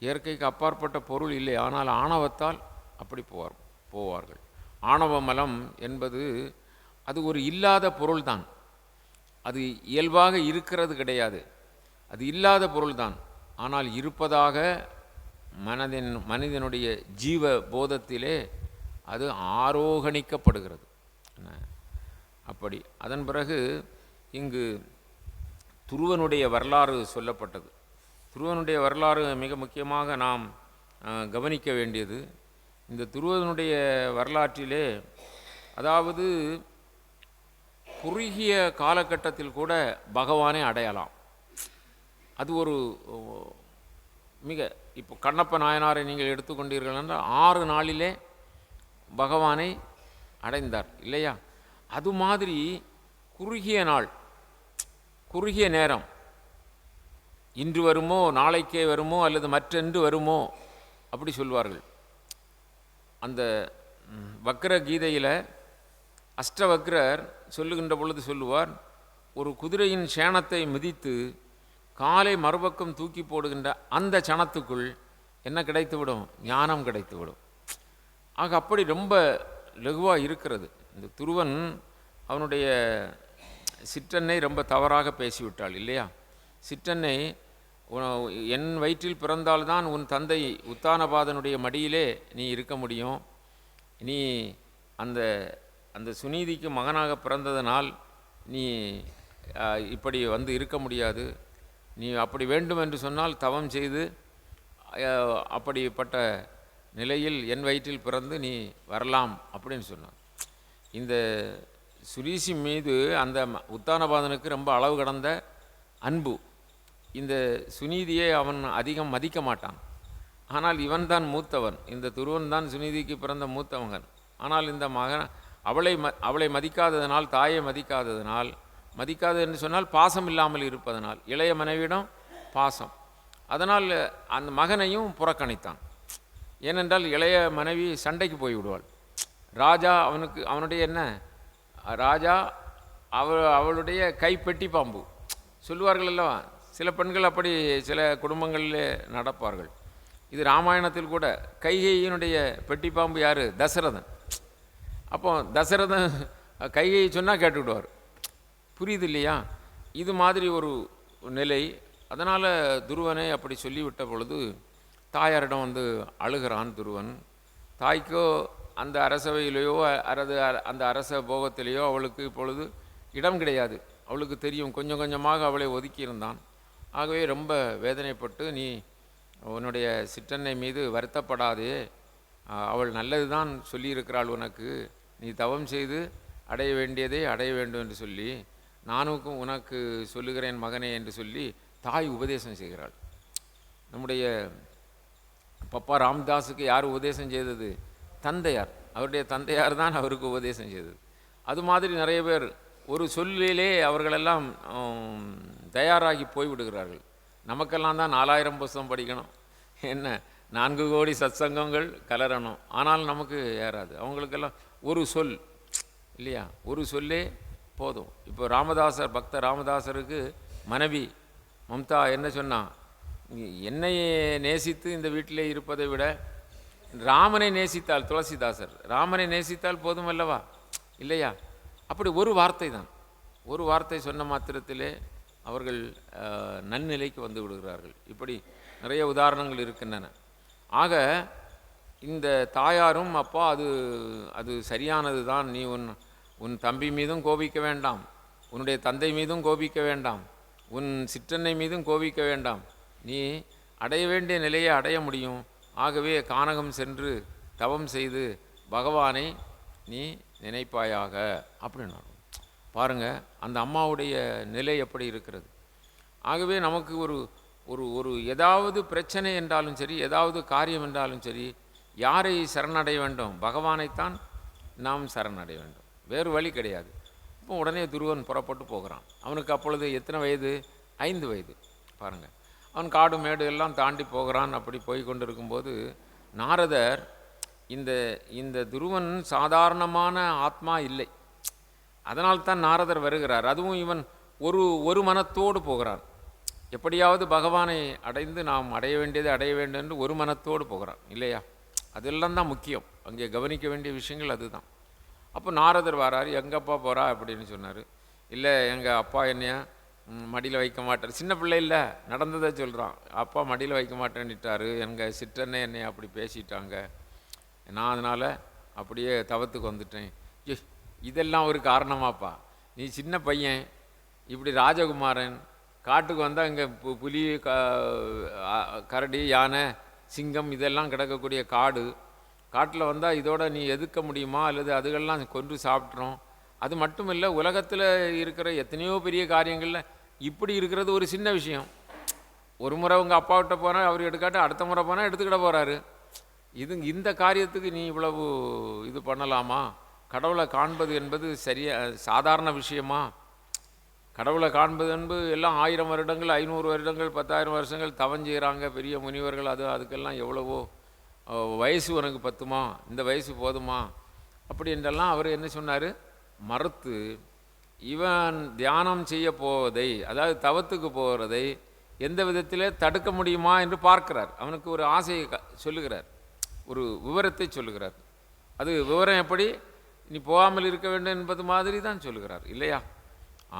இயற்கைக்கு அப்பாற்பட்ட பொருள் இல்லை. ஆனால் ஆணவத்தால் அப்படி போவார்கள். ஆணவ மலம் என்பது அது ஒரு இல்லாத பொருள்தான். அது இயல்பாக இருக்கிறது கிடையாது, அது இல்லாத பொருள்தான். ஆனால் இருப்பதாக மனிதனுடைய ஜீவ போதத்திலே அது ஆரோகணிக்கப்படுகிறது. அப்படி அதன் பிறகு இங்கு துருவனுடைய வரலாறு சொல்லப்பட்டது. துருவனுடைய வரலாறு மிக முக்கியமாக நாம் கவனிக்க வேண்டியது. இந்த துருவனுடைய வரலாற்றிலே, அதாவது குறுகிய காலகட்டத்தில் கூட பகவானை அடையலாம். அது ஒரு மிக, இப்போ கண்ணப்ப நாயனாரை நீங்கள் எடுத்துக்கொண்டீர்கள் என்றால் 6 நாளிலே பகவானை அடைந்தார் இல்லையா? அது மாதிரி குறுகிய நாள், குறுகிய நேரம், இன்று வருமோ நாளைக்கே வருமோ அல்லது மற்றென்று வருமோ அப்படி சொல்வார்கள். அந்த வக்ர கீதையில் அஷ்டவக்ரர் சொல்லுகின்ற பொழுது சொல்லுவார், ஒரு குதிரையின் சேணத்தை மிதித்து காலை மறுபக்கம் தூக்கி போடுகின்ற அந்த சணத்துக்குள் என்ன கிடைத்துவிடும், ஞானம் கிடைத்துவிடும். ஆக அப்படி ரொம்ப லகுவாக இருக்கிறது. இந்த துருவன் அவனுடைய சிற்றன்னை ரொம்ப தவறாக பேசிவிட்டாள் இல்லையா? சிற்றன்னை, என் வயிற்றில் பிறந்தால்தான் உன் தந்தை உத்தானபாதனுடைய மடியிலே நீ இருக்க முடியும், நீ அந்த அந்த சுனீதிக்கு மகனாக பிறந்ததனால் நீ இப்படி வந்து இருக்க முடியாது, நீ அப்படி வேண்டும் என்று சொன்னால் தவம் செய்து அப்படிப்பட்ட நிலையில் என் வயிற்றில் பிறந்து நீ வரலாம் அப்படின்னு சொன்னான். இந்த சுரீசி மீது அந்த உத்தானபாதனுக்கு ரொம்ப அளவு கடந்த அன்பு. இந்த சுனீதியை அவன் அதிகம் மதிக்க மாட்டான். ஆனால் இவன் தான் மூத்தவன், இந்த துருவன் தான் சுனீதிக்கு பிறந்த மூத்த மகன். ஆனால் இந்த மகன் அவளை மதிக்காததனால், தாயை மதிக்காததனால், மதிக்காது என்று சொன்னால் பாசம் இல்லாமல் இருப்பதனால், இளைய மனைவியிடம் பாசம், அதனால் அந்த மகனையும் புறக்கணித்தான். ஏனென்றால் இளைய மனைவி சண்டைக்கு போய்விடுவாள். ராஜா அவனுடைய என்ன, ராஜா அவளுடைய கைப்பெட்டி பாம்பு சொல்லுவார்கள் அல்லவா? சில பெண்கள் அப்படி சில குடும்பங்களிலே நடப்பார்கள். இது ராமாயணத்தில் கூட கைகையினுடைய பெட்டி பாம்பு யார், தசரதன். அப்போ தசரதன் கைகையை சொன்னால் கேட்டுக்கிடுவார். புரியுது இல்லையா? இது மாதிரி ஒரு நிலை. அதனால் துருவனை அப்படி சொல்லிவிட்ட பொழுது தாயாரிடம் வந்து அழுகிறான் துருவன். தாய்க்கோ அந்த அரசவையிலேயோ அல்லது அந்த அரச போகத்திலேயோ அவளுக்கு இப்பொழுது இடம் கிடையாது. அவளுக்கு தெரியும், கொஞ்சம் கொஞ்சமாக அவளை ஒதுக்கியிருந்தான். ஆகவே ரொம்ப வேதனைப்பட்டு, நீ உன்னுடைய சிற்றன்னை மீது வருத்தப்படாதே, அவள் நல்லது தான் சொல்லியிருக்கிறாள் உனக்கு, நீ தவம் செய்து அடைய வேண்டியதை அடைய வேண்டும் என்று சொல்லி நானுக்கும் உனக்கு சொல்லுகிறேன் மகனே என்று சொல்லி தாய் உபதேசம் செய்கிறாள். நம்முடைய பப்பா ராம்தாஸுக்கு யார் உபதேசம் செய்தது? தந்தையார். அவருடைய தந்தையார் தான் அவருக்கு உபதேசம் செய்தது. அது மாதிரி நிறைய பேர் ஒரு சொல்லிலே அவர்களெல்லாம் தயாராகி போய்விடுகிறார்கள். நமக்கெல்லாம் தான் 4000 புஸ்தகம் படிக்கணும், என்ன 4 கோடி சத்சங்கங்கள் கலரணும், ஆனால் நமக்கு ஏறாது. அவங்களுக்கெல்லாம் ஒரு சொல் இல்லையா, ஒரு சொல்லே போதும். இப்போ ராமதாசர், பக்த ராமதாசருக்கு மனைவி மம்தா என்ன சொன்னா, என்னை நேசித்து இந்த வீட்டிலே இருப்பதை விட ராமனை நேசித்தால், துளசிதாசர் ராமனை நேசித்தால் போதும் அல்லவா, இல்லையா? அப்படி ஒரு வார்த்தை தான், ஒரு வார்த்தை சொன்ன மாத்திரத்திலே அவர்கள் நன்னிலைக்கு வந்து விடுகிறார்கள். இப்படி நிறைய உதாரணங்கள் இருக்கின்றன. ஆக இந்த தாயாரும் அப்பா அது சரியானது தான். நீ உன் தம்பி மீதும் கோபிக்க வேண்டாம், உன்னுடைய தந்தை மீதும் கோபிக்க வேண்டாம், உன் சிற்றன்னை மீதும் கோபிக்க வேண்டாம். நீ அடைய வேண்டிய நிலையை அடைய முடியும். ஆகவே கானகம் சென்று தவம் செய்து பகவானை நீ நினைப்பாயாக அப்படின்னா பாருங்கள் அந்த அம்மாவுடைய நிலை எப்படி இருக்கிறது. ஆகவே நமக்கு ஒரு ஒரு ஒரு ஏதாவது பிரச்சனை என்றாலும் சரி, ஏதாவது காரியம் என்றாலும் சரி, யாரை சரணடைய வேண்டும்? பகவானைத்தான் நாம் சரணடைய வேண்டும், வேறு வழி கிடையாது. இப்போ உடனே துருவன் புறப்பட்டு போகிறான். அவனுக்கு அப்பொழுது எத்தனை வயது? 5 வயது. பாருங்கள், அவன் காடு மேடு எல்லாம் தாண்டி போகிறான். அப்படி போய் கொண்டு இருக்கும்போது நாரதர், இந்த துருவன் சாதாரணமான ஆத்மா இல்லை, அதனால்தான் நாரதர் வருகிறார். அதுவும் இவன் ஒரு மனத்தோடு போகிறான். எப்படியாவது பகவானை அடைந்து நாம் அடைய வேண்டியதை அடைய வேண்டும் என்று ஒரு மனத்தோடு போகிறான், இல்லையா? அதெல்லாம் தான் முக்கியம். அங்கே கவனிக்க வேண்டிய விஷயங்கள் அதுதான். அப்போ நாரதர் வராரு. எங்கப்பா போகிறா அப்படின்னு சொன்னார். இல்லை, எங்கள் அப்பா என்னைய மடியில் வைக்க மாட்டார். சின்ன பிள்ளை இல்லை, நடந்ததை சொல்கிறான். அப்பா மடியில் வைக்க மாட்டேன்னுட்டாரு, எங்கள் சிற்றனை என்னை அப்படி பேசிட்டாங்க, நான் அதனால் அப்படியே தவத்துக்கு வந்துட்டேன். இதெல்லாம் ஒரு காரணமாப்பா? நீ சின்ன பையன், இப்படி ராஜகுமாரன், காட்டுக்கு வந்தால் இங்கே புலி, கரடி, யானை, சிங்கம் இதெல்லாம் கிடக்கக்கூடிய காட்டில் வந்தால் இதோட நீ எதிர்க்க முடியுமா? அல்லது அதுகள்லாம் கொன்று சாப்பிட்றோம். அது மட்டும் இல்லை, உலகத்தில் இருக்கிற எத்தனையோ பெரிய காரியங்களில் இப்படி இருக்கிறது ஒரு சின்ன விஷயம். ஒரு முறை உங்கள் அப்பாவிட்ட போனால் அவர் எடுக்காட்டு, அடுத்த முறை போனால் எடுத்துக்கிட போகிறாரு. இந்த காரியத்துக்கு நீ இவ்வளவு இது பண்ணலாமா? கடவுளை காண்பது என்பது சாதாரண விஷயமா? கடவுளை காண்பது என்பது எல்லாம் 1000 வருடங்கள், 500 வருடங்கள், 10,000 வருஷங்கள் தவஞ்செய்கிறாங்க பெரிய முனிவர்கள். அதுக்கெல்லாம் எவ்வளவோ வயசு உனக்கு பத்துமா? இந்த வயசு போதுமா? அப்படி என்றெல்லாம் அவர் என்ன சொன்னார்? மறுத்து இவன் தியானம் செய்ய போவதை, அதாவது தவத்துக்கு போகிறதை எந்த விதத்திலே தடுக்க முடியுமா என்று பார்க்கிறார். அவனுக்கு ஒரு ஆசையை சொல்லுகிறார், ஒரு விவரத்தை சொல்லுகிறார். அது விவரம் எப்படி? நீ போகாமல் இருக்க வேண்டும் என்பது மாதிரி தான் சொல்லுகிறார், இல்லையா?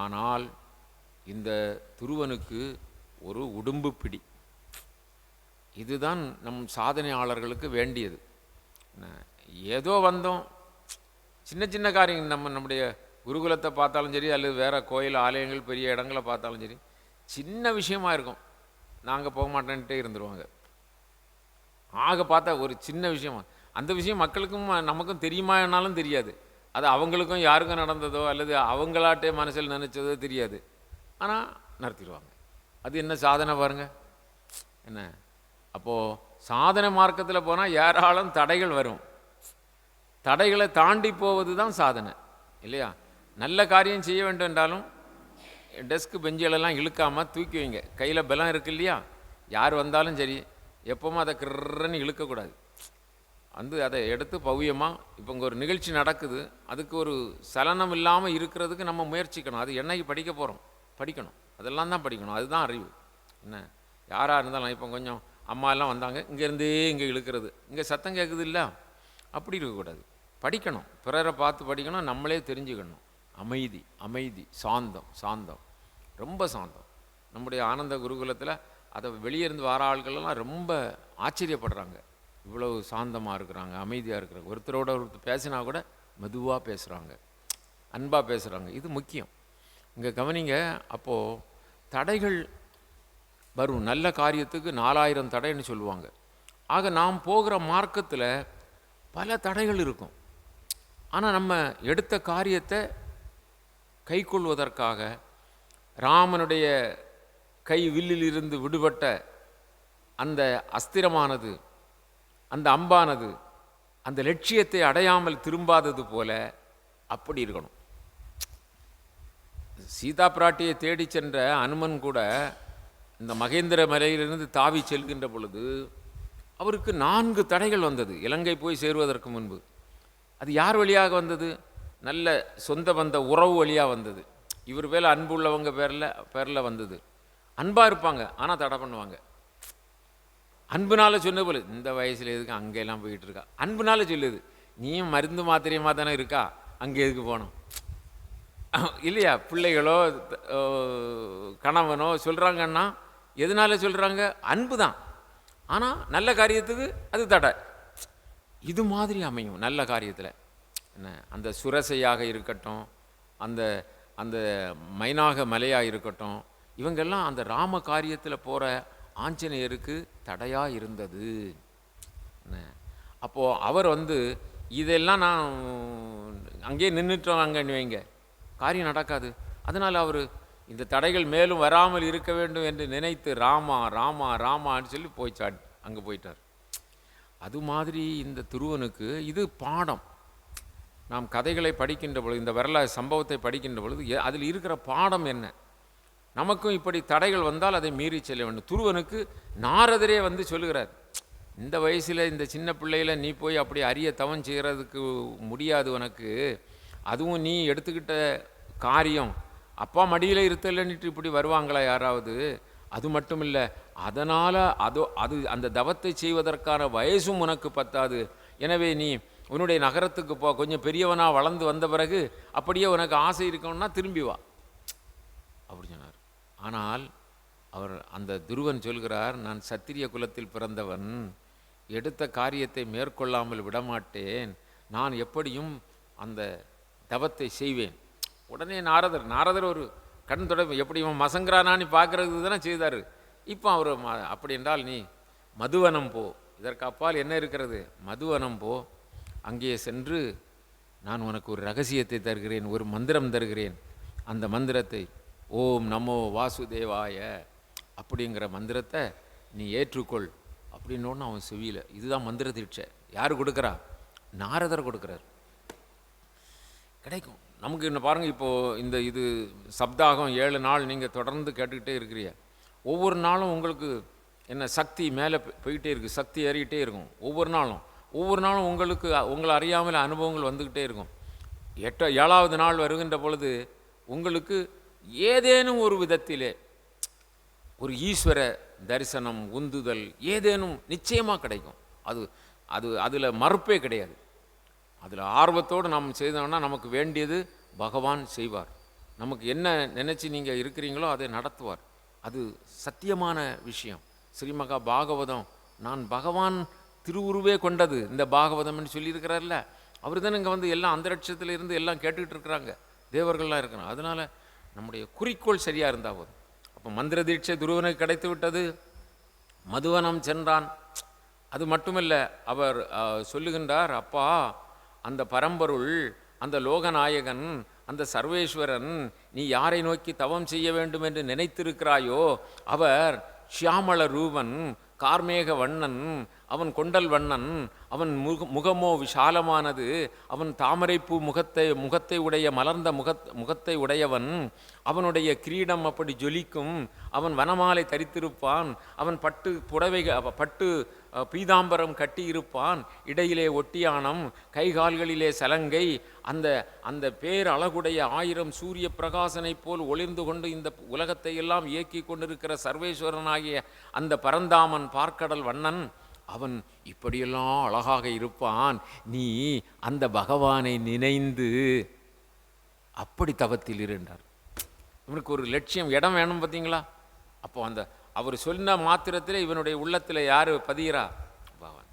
ஆனால் இந்த துருவனுக்கு ஒரு உடும்பு பிடி. இதுதான் நம் சாதனையாளர்களுக்கு வேண்டியது. ஏதோ வந்தோம், சின்ன சின்ன காரியங்கள், நம்முடைய குருகுலத்தை பார்த்தாலும் சரி, அல்லது வேறு கோயில் ஆலயங்கள் பெரிய இடங்களை பார்த்தாலும் சரி, சின்ன விஷயமா இருக்கும், நாங்கள் போக மாட்டேன்ட்டே இருந்துருவாங்க. ஆக பார்த்தா ஒரு சின்ன விஷயமா, அந்த விஷயம் மக்களுக்கும் நமக்கும் தெரியுமானாலும் தெரியாது. அது அவங்களுக்கும் யாருக்கும் நடந்ததோ அல்லது அவங்களாட்டே மனசில் நினச்சதோ தெரியாது. ஆனால் நடத்திடுவாங்க. அது என்ன சாதனை பாருங்கள், என்ன? அப்போது சாதனை மார்க்கத்தில் போனால் ஏராளம் தடைகள் வரும். தடைகளை தாண்டி போவது தான் சாதனை, இல்லையா? நல்ல காரியம் செய்ய வேண்டும் என்றாலும் டெஸ்க்கு பெஞ்சுகளெல்லாம் இழுக்காமல் தூக்கி வைங்க. கையில் பலம் இருக்கு இல்லையா? யார் வந்தாலும் சரி, எப்போவும் அதை கிர்றன்னு இழுக்கக்கூடாது. அதை எடுத்து பவ்யமாக, இப்போ இங்கே ஒரு நிகழ்ச்சி நடக்குது, அதுக்கு ஒரு சலனம் இல்லாமல் இருக்கிறதுக்கு நம்ம முயற்சிக்கணும். அது என்னைக்கு படிக்கணும், அதெல்லாம் தான் படிக்கணும். அதுதான் அறிவு. என்ன, யாராக இருந்தாலும், இப்போ கொஞ்சம் அம்மா எல்லாம் வந்தாங்க, இங்கேருந்தே இங்கே இழுக்கிறது, இங்கே சத்தம் கேட்குது இல்லை, அப்படி இருக்கக்கூடாது. படிக்கணும், பிறரை பார்த்து படிக்கணும், நம்மளே தெரிஞ்சுக்கணும். அமைதி, சாந்தம், ரொம்ப சாந்தம். நம்முடைய ஆனந்த குருகுலத்தில் அதை வெளியே இருந்து வர ஆட்கள்லாம் ரொம்ப ஆச்சரியப்படுறாங்க. இவ்வளவு சாந்தமாக இருக்கிறாங்க, அமைதியாக இருக்கிறாங்க. ஒருத்தரோட ஒருத்தர் பேசினா கூட மெதுவாக பேசுகிறாங்க, அன்பாக பேசுகிறாங்க. இது முக்கியம். இங்கே கவனிங்க. அப்போது தடைகள் வரும். நல்ல காரியத்துக்கு 4000 தடைன்னு சொல்லுவாங்க. ஆக நாம் போகிற மார்க்கத்தில் பல தடைகள் இருக்கும். ஆனால் நம்ம எடுத்த காரியத்தை கைக்கொள்வதற்காக ராமனுடைய கை வில்லிலிருந்து விடுபட்ட அந்த அஸ்திரமானது, அந்த அம்பானது அந்த லட்சியத்தை அடையாமல் திரும்பாதது போல அப்படி இருக்கணும். சீதா பிராட்டியை தேடி சென்ற அனுமன் கூட இந்த மகேந்திர மலையிலிருந்து தாவி செல்கின்ற பொழுது அவருக்கு 4 தடைகள் வந்தது இலங்கை போய் சேருவதற்கு முன்பு. அது யார் வழியாக வந்தது? நல்ல சொந்த பந்த உறவு வழியாக வந்தது. இவர் மேலே அன்பு உள்ளவங்க பேரில் வந்தது. அன்பாக இருப்பாங்க, ஆனால் தடை பண்ணுவாங்க. அன்புனால சொன்ன போல இந்த வயசில் எதுக்கு அங்கெல்லாம் போயிட்டு இருக்கா, அன்புனால சொல்லுது. நீயும் மருந்து மாத்திரையமாக தானே இருக்கா, அங்கே எதுக்கு போகணும் இல்லையா? பிள்ளைகளோ கணவனோ சொல்கிறாங்கன்னா எதனால சொல்கிறாங்க? அன்பு தான். ஆனால் நல்ல காரியத்துக்கு அது தடை. இது மாதிரி அமையும் நல்ல காரியத்தில். என்ன, அந்த சுரசையாக இருக்கட்டும், அந்த அந்த மைனாக மலையாக இருக்கட்டும், இவங்கெல்லாம் அந்த ராம காரியத்தில் போகிற ஆஞ்சநேயருக்கு தடையாக இருந்தது. அப்போது அவர் இதெல்லாம் நான் அங்கேயே நின்றுட்டோம் அங்கன்னு வைங்க, காரியம் நடக்காது. அதனால் அவர் இந்த தடைகள் மேலும் வராமல் இருக்க வேண்டும் என்று நினைத்து ராமா ராமா ராமான்னு சொல்லி அங்கே போயிட்டார். அது மாதிரி இந்த துருவனுக்கு இது பாடம். நாம் கதைகளை படிக்கின்ற பொழுது, இந்த வரலாறு சம்பவத்தை படிக்கின்ற பொழுது அதில் இருக்கிற பாடம் என்ன? நமக்கும் இப்படி தடைகள் வந்தால் அதை மீறி செல்ல வேண்டும். துருவனுக்கு நாரதரே சொல்லுகிறார், இந்த வயசில் இந்த சின்ன பிள்ளையில் நீ போய் அப்படி அரிய தவம் செய்கிறதுக்கு முடியாது உனக்கு. அதுவும் நீ எடுத்துக்கிட்ட காரியம் அப்பா மடியில் இருத்தலன்னுட்டு இப்படி வருவாங்களா யாராவது? அது மட்டும் இல்லை, அதனால் அது அந்த தவத்தை செய்வதற்கான வயசும் உனக்கு பத்தாது. எனவே நீ உன்னுடைய நகரத்துக்கு போ, கொஞ்சம் பெரியவனாக வளர்ந்து வந்த பிறகு அப்படியே உனக்கு ஆசை இருக்கணும்னா திரும்பி வா அப்படி சொன்னார். ஆனால் அவர் அந்த துருவன் சொல்கிறார், நான் சத்திரிய குலத்தில் பிறந்தவன், எடுத்த காரியத்தை மேற்கொள்ளாமல் விடமாட்டேன், நான் எப்படியும் அந்த தவத்தை செய்வேன். உடனே நாரதர் ஒரு கண் தொடர்பு, எப்படி இவன் மசங்கரானான்னு பார்க்கறதுக்கு தானே செய்தார். இப்போ அவர் அப்படி என்றால் நீ மதுவனம் போ, இதற்கு அப்பால் என்ன இருக்கிறது, மதுவனம் போ, அங்கே சென்று நான் உனக்கு ஒரு ரகசியத்தை தருகிறேன், ஒரு மந்திரம் தருகிறேன். அந்த மந்திரத்தை ஓம் நமோ வாசுதேவாய அப்படிங்கிற மந்திரத்தை நீ ஏற்றுக்கொள் அப்படின்னோன்னு அவன் செவியில். இதுதான் மந்திர தீட்சை. யார் கொடுக்குறா? நாரதர் கொடுக்குறார். கிடைக்கும் நமக்கு. என்ன பாருங்கள், இப்போது இது சப்தாகம் 7 நாள் நீங்கள் தொடர்ந்து கேட்டுக்கிட்டே இருக்கிறீங்க. ஒவ்வொரு நாளும் உங்களுக்கு என்ன சக்தி மேலே போய்கிட்டே இருக்குது, சக்தி ஏறிக்கிட்டே இருக்கும். ஒவ்வொரு நாளும் உங்களுக்கு உங்களை அறியாமல் அனுபவங்கள் வந்துக்கிட்டே இருக்கும். 7வது நாள் வருகின்ற பொழுது உங்களுக்கு ஏதேனும் ஒரு விதத்திலே ஒரு ஈஸ்வர தரிசனம், உந்துதல் ஏதேனும் நிச்சயமாக கிடைக்கும். அதில் மறுப்பே கிடையாது. அதில் ஆர்வத்தோடு நாம் செய்தோம்னா நமக்கு வேண்டியது பகவான் செய்வார். நமக்கு என்ன நினச்சி நீங்கள் இருக்கிறீங்களோ அதை நடத்துவார். அது சத்தியமான விஷயம். ஸ்ரீமகா பாகவதம், நான் பகவான் திருவுருவே கொண்டது இந்த பாகவதம்னு சொல்லியிருக்கிறார்ல, அவர் தான் இங்கே எல்லாம் அந்தரிட்சத்தில் இருந்து எல்லாம் கேட்டுக்கிட்டு இருக்கிறாங்க, தேவர்கள்லாம் இருக்கிறாங்க. அதனால் நம்முடைய குறிக்கோள் சரியாக இருந்தால் போதும். அப்போ மந்திர தீட்சை துருவனுக்கு கிடைத்து விட்டது, மதுவனம் சென்றான். அது மட்டுமல்ல, அவர் சொல்லுகின்றார், அப்பா அந்த பரம்பொருள், அந்த லோகநாயகன், அந்த சர்வேஸ்வரன், நீ யாரை நோக்கி தவம் செய்ய வேண்டும் என்று நினைத்திருக்கிறாயோ அவர் ஷியாமள ரூபன், கார்மேக வண்ணன், அவன் கொண்டல் வண்ணன், அவன் முகமோ விஷாலமானது, அவன் தாமரைப்பூ முகத்தை உடைய மலர்ந்த முகத்தை உடையவன், அவனுடைய கிரீடம் அப்படி ஜொலிக்கும், அவன் வனமாலை தரித்திருப்பான், அவன் பட்டு பீதாம்பரம் கட்டியிருப்பான், இடையிலே ஒட்டியானம், கைகால்களிலே சலங்கை, அந்த பேர் அழகுடைய 1000 சூரிய பிரகாசனை போல் ஒளிர்ந்து கொண்டு இந்த உலகத்தை எல்லாம் இயக்கி கொண்டிருக்கிற சர்வேஸ்வரனாகிய அந்த பரந்தாமன் பார்க்கடல் வண்ணன், அவன் இப்படியெல்லாம் அழகாக இருப்பான். நீ அந்த பகவானை நினைந்து அப்படி தவத்தில் இருந்தார். இவனுக்கு ஒரு லட்சியம், இடம் வேணும் பார்த்தீங்களா? அப்போ அவர் சொன்ன மாத்திரத்தில் இவனுடைய உள்ளத்தில் யார் பதிகிறா? பகவான்.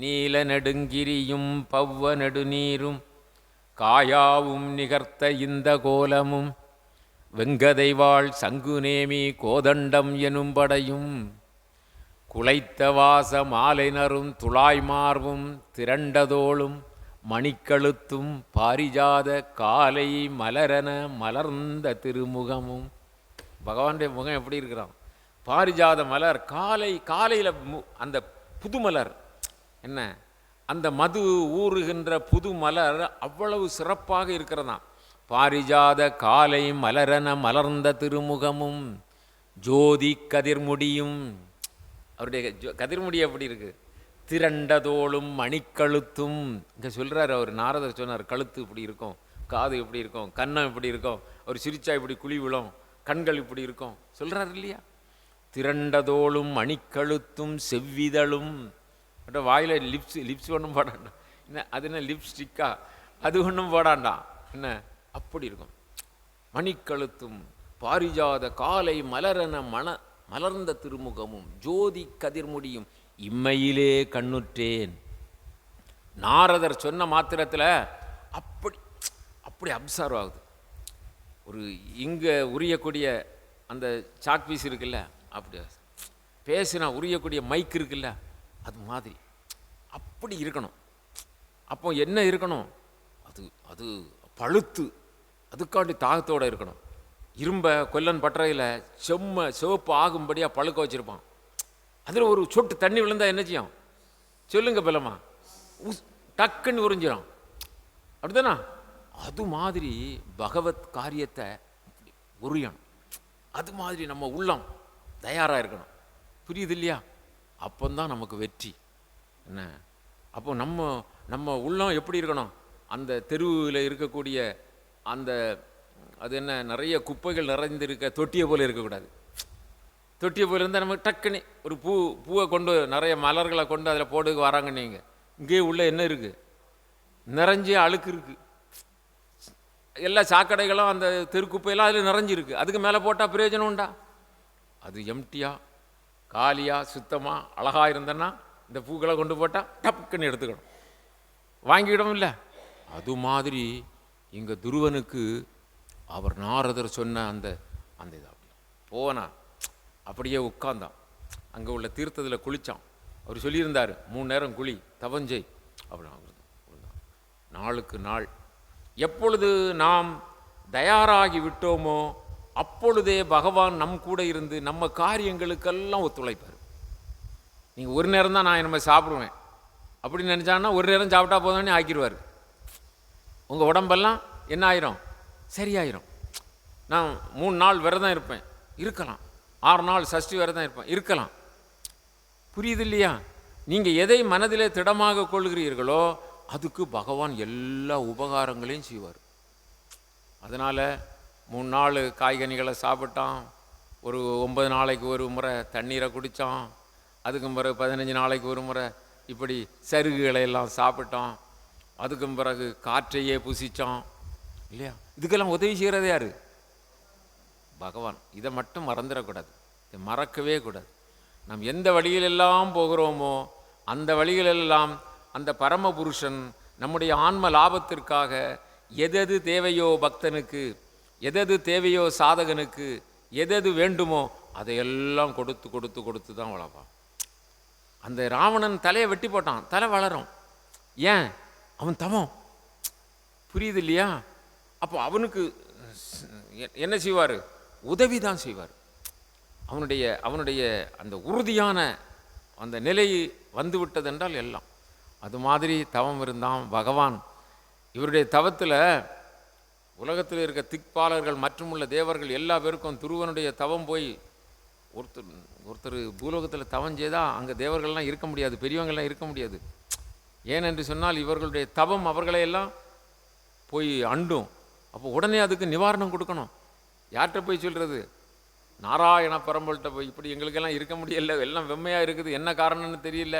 நீல நெடுங்கிரியும் பவ்வ நெடுநீரும் காயாவும் நிகர்த்த இந்த கோலமும் வெங்கதைவாள் சங்குநேமி கோதண்டம் எனும் படையும் குலைத்த வாச மாலைனரும் துளாய் மார்பும் திரண்டதோளும் மணிக்கழுத்தும் பாரிஜாத காலை மலரன மலர்ந்த திருமுகமும். பகவானுடைய முகம் எப்படி இருக்கிறான்? பாரிஜாத மலர், காலையில் அந்த புது மலர் என்ன, அந்த மது ஊறுகின்ற புது மலர் அவ்வளவு சிறப்பாக இருக்கிறதாம். பாரிஜாத காலை மலரன மலர்ந்த திருமுகமும் ஜோதி கதிர்முடியும். அவருடைய கதிர்முடி எப்படி இருக்கு? திரண்டதோளும் மணிக்கழுத்தும். இங்கே சொல்கிறார் அவர், நாரதர் சொன்னார், கழுத்து இப்படி இருக்கும், காது இப்படி இருக்கும், கன்னம் இப்படி இருக்கும், அவர் சிரிச்சா இப்படி குழி விழும், கண்கள் இப்படி இருக்கும் சொல்கிறார் இல்லையா? திரண்டதோளும் மணிக்கழுத்தும் செவ்விதழும். வாயில் லிப்ஸ் ஒன்றும் போடாண்டா, என்ன அது என்ன லிப்ஸ்டிக்கா, அது ஒன்றும் போடாண்டா, என்ன அப்படி இருக்கும். மணிக்கழுத்தும் பாரிஜாத காலை மலரன மலர்ந்த திருமுகமும் ஜோதி கதிர்முடியும் இம்மையிலே கண்ணுற்றேன். நாரதர் சொன்ன மாத்திரத்தில் அப்படி அப்படி அப்சர்வ் ஆகுது. ஒரு இங்கே உரியக்கூடிய அந்த சாக் பீஸ் இருக்குல்ல, அப்படி பேசினா உரியக்கூடிய மைக் இருக்குல்ல, அது மாதிரி அப்படி இருக்கணும். அப்போ என்ன இருக்கணும்? அது பழுத்து அதுக்காண்டி தாகத்தோடு இருக்கணும். இரும்பை கொல்லன் பட்டறையில் சிவப்பு ஆகும்படியாக பழுக்க வச்சுருப்பான். அதில் ஒரு சொட்டு தண்ணி விழுந்தால் என்ன செய்யும் சொல்லுங்க பலமா? டக்குன்னு உறிஞ்சிடும், அப்படிதானா? அது மாதிரி பகவத் காரியத்தை உரியணும். அது மாதிரி நம்ம உள்ளம் தயாராக இருக்கணும். புரியுது இல்லையா? அப்போந்தான் நமக்கு வெற்றி. என்ன அப்போ நம்ம உள்ளம் எப்படி இருக்கணும்? அந்த தெருவில் இருக்கக்கூடிய அந்த அது என்ன நிறைய குப்பைகள் நிறைந்திருக்க தொட்டியை போல் இருக்கக்கூடாது. தொட்டியை போல் இருந்தால் நமக்கு டக்குன்னு ஒரு பூவை கொண்டு நிறைய மலர்களை கொண்டு அதில் போட்டு வராங்க. நீங்கள் இங்கே உள்ள என்ன இருக்குது? நிறைஞ்சி அழுக்கு இருக்குது. எல்லா சாக்கடைகளும் அந்த தெருக்குப்பையெல்லாம் அதில் நிறைஞ்சிருக்கு. அதுக்கு மேலே போட்டால் பிரயோஜனம் உண்டா? அது எம்டியாக காலியாக சுத்தமாக அழகாக இருந்தேன்னா இந்த பூக்களை கொண்டு போட்டால் டப்புக்குன்னு எடுத்துக்கணும், வாங்கிவிடும் இல்லை? அது மாதிரி இங்கே துருவனுக்கு அவர் நாரதர் சொன்ன அந்த இதாக போனா அப்படியே உட்கார்ந்தான். அங்கே உள்ள தீர்த்தத்தில் குளித்தான். அவர் சொல்லியிருந்தார், 3 நேரம் குழி தவஞ்சை அப்படி. நாளுக்கு நாள் எப்பொழுது நாம் தயாராகி விட்டோமோ அப்பொழுதே பகவான் நம் கூட இருந்து நம்ம காரியங்களுக்கெல்லாம் ஒத்துழைப்பார். நீங்கள் ஒரு நேரம் தான் நான் நம்ம சாப்பிடுவேன் அப்படின்னு நினச்சாங்கன்னா ஒரு நேரம் சாப்பிட்டா போதும்னே ஆக்கிடுவார். உங்கள் உடம்பெல்லாம் என்ன ஆயிரும்? சரியாயிரும். நான் 3 நாள் விரதம் இருப்பேன், இருக்கலாம். 6 நாள் சஷ்டி விரதம் இருப்பேன், இருக்கலாம். புரியுது இல்லையா? நீங்கள் எதை மனதிலே திடமாக கொள்கிறீர்களோ அதுக்கு பகவான் எல்லா உபகாரங்களையும் செய்வார். அதனால் 3 நாள் காய்கனிகளை சாப்பிட்டான், ஒரு 9 நாளைக்கு ஒரு முறை தண்ணீரை குடித்தான், அதுக்கும் பிறகு 15 நாளைக்கு ஒரு முறை இப்படி சருகுகளை எல்லாம் சாப்பிட்டான், அதுக்கும் பிறகு காற்றையே புசித்தான் இல்லையா? இதுக்கெல்லாம் உதவி செய்கிறது யார்? பகவான். இதை மட்டும் மறந்துடக்கூடாது, இதை மறக்கவே கூடாது. நாம் எந்த வழியிலெல்லாம் போகிறோமோ அந்த வழிகளெல்லாம் அந்த பரமபுருஷன் நம்முடைய ஆன்ம லாபத்திற்காக எதெது தேவையோ பக்தனுக்கு, எதெது தேவையோ சாதகனுக்கு, எதெது வேண்டுமோ அதையெல்லாம் கொடுத்து கொடுத்து கொடுத்து தான் வளர்ப்பான். அந்த ராவணன் தலையை வெட்டி போட்டான், தலை வளரும். ஏன்? அவன் தவம். புரியுது இல்லையா? அப்போ அவனுக்கு என்ன செய்வார்? உதவி தான் செய்வார். அவனுடைய அந்த உறுதியான அந்த நிலை வந்து விட்டதென்றால் எல்லாம். அது மாதிரி தவம் இருந்தான் பகவான். இவருடைய தவத்தில் உலகத்தில் இருக்க திக்பாலர்கள் மற்றும் உள்ள தேவர்கள் எல்லா பேருக்கும் துருவனுடைய தவம் போய் ஒருத்தர் பூலோகத்தில் தவம் செய்தால் அங்கே தேவர்கள்லாம் இருக்க முடியாது, பெரியவங்கள்லாம் இருக்க முடியாது. ஏனென்று சொன்னால் இவர்களுடைய தவம் அவர்களையெல்லாம் போய் அண்டும். அப்போ உடனே அதுக்கு நிவாரணம் கொடுக்கணும். யார்கிட்ட போய் சொல்கிறது? நாராயண பரம்பல்கிட்ட போய், இப்படி எங்களுக்கெல்லாம் இருக்க முடியல, எல்லாம் வெம்மையாக இருக்குது, என்ன காரணம்னு தெரியல,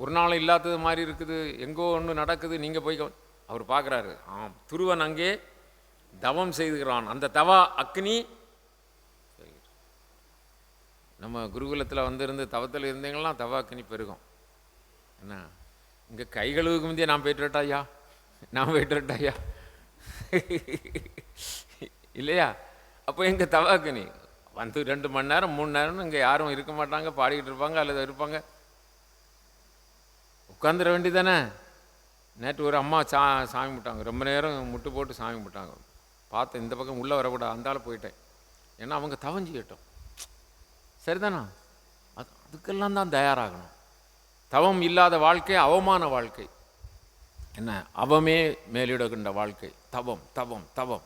ஒரு நாள் இல்லாதது மாதிரி இருக்குது, எங்கோ ஒன்று நடக்குது, நீங்கள் போய். அவர் பார்க்குறாரு, துருவன் அங்கே தவம் செய்துகிறான். அந்த தவா அக்னி நம்ம குருகுலத்தில் வந்திருந்து தவத்தில் இருந்தீங்களாம் தவா அக்னி பெருகும். என்ன இங்கே கைகளுக்கு முந்தைய நான் போயிட்டு வரட்டாயா, நான் போயிட்டு வரட்டாயா இல்லையா? அப்போ எங்கள் தவா அக்னி வந்து 2 மணி நேரம் 3 நேரம்னு இங்கே யாரும் இருக்க மாட்டாங்க, பாடிக்கிட்டு இருப்பாங்க அல்லது இருப்பாங்க, உட்காந்துட வேண்டியதானே. நேற்று ஒரு அம்மா சாமி கும்பிட்டாங்க, ரொம்ப நேரம் முட்டு போட்டு சாமி கும்பிட்டாங்க. பார்த்தேன், இந்த பக்கம் உள்ளே வரக்கூடாது, அந்தால போயிட்டேன். ஏன்னா அவங்க தவஞ்சிக்கிட்டோம். சரிதானா? அதுக்கெல்லாம் தான் தயாராகணும். தவம் இல்லாத வாழ்க்கை அவமான வாழ்க்கை. என்ன, அவமே மேலிடுகின்ற வாழ்க்கை. தவம் தவம் தவம்.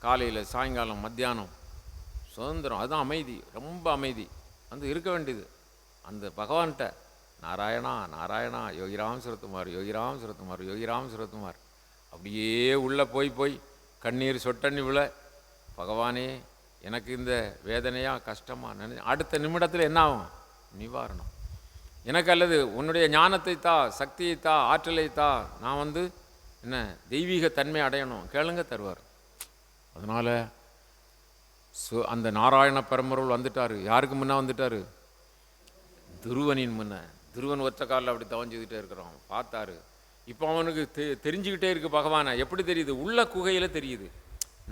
காலையில் சாயங்காலம் மத்தியானம் சுதந்திரம், அதுதான் அமைதி, ரொம்ப அமைதி. வந்து இருக்க வேண்டியது அந்த பகவான்கிட்ட. நாராயணா நாராயணா, யோகிராம் சுரத்குமார், யோகிராம் சுரத்குமார், யோகிராம் சுரத்குமார். அப்படியே உள்ளே போய் கண்ணீர் சொட்டண்ணி விழ, பகவானே எனக்கு இந்த வேதனையா கஷ்டமா அடுத்த நிமிடத்தில் என்ன ஆகும்? நிவாரணம். எனக்கு அல்லது உன்னுடைய ஞானத்தை தா, சக்தியை தா, ஆற்றலை தா, நான் வந்து என்ன தெய்வீக தன்மை அடையணும், கேளுங்க தருவார். அதனால் அந்த நாராயண பரம்பொருள் வந்துட்டார். யாருக்கு முன்னே வந்துட்டார்? துருவனின் முன்ன. துருவன் ஒற்ற காலில் அப்படி தவஞ்சுக்கிட்டே இருக்கிறான். பார்த்தாரு. இப்போ அவனுக்கு தெரிஞ்சுக்கிட்டே இருக்கு பகவானை. எப்படி தெரியுது? உள்ள குகையில் தெரியுது.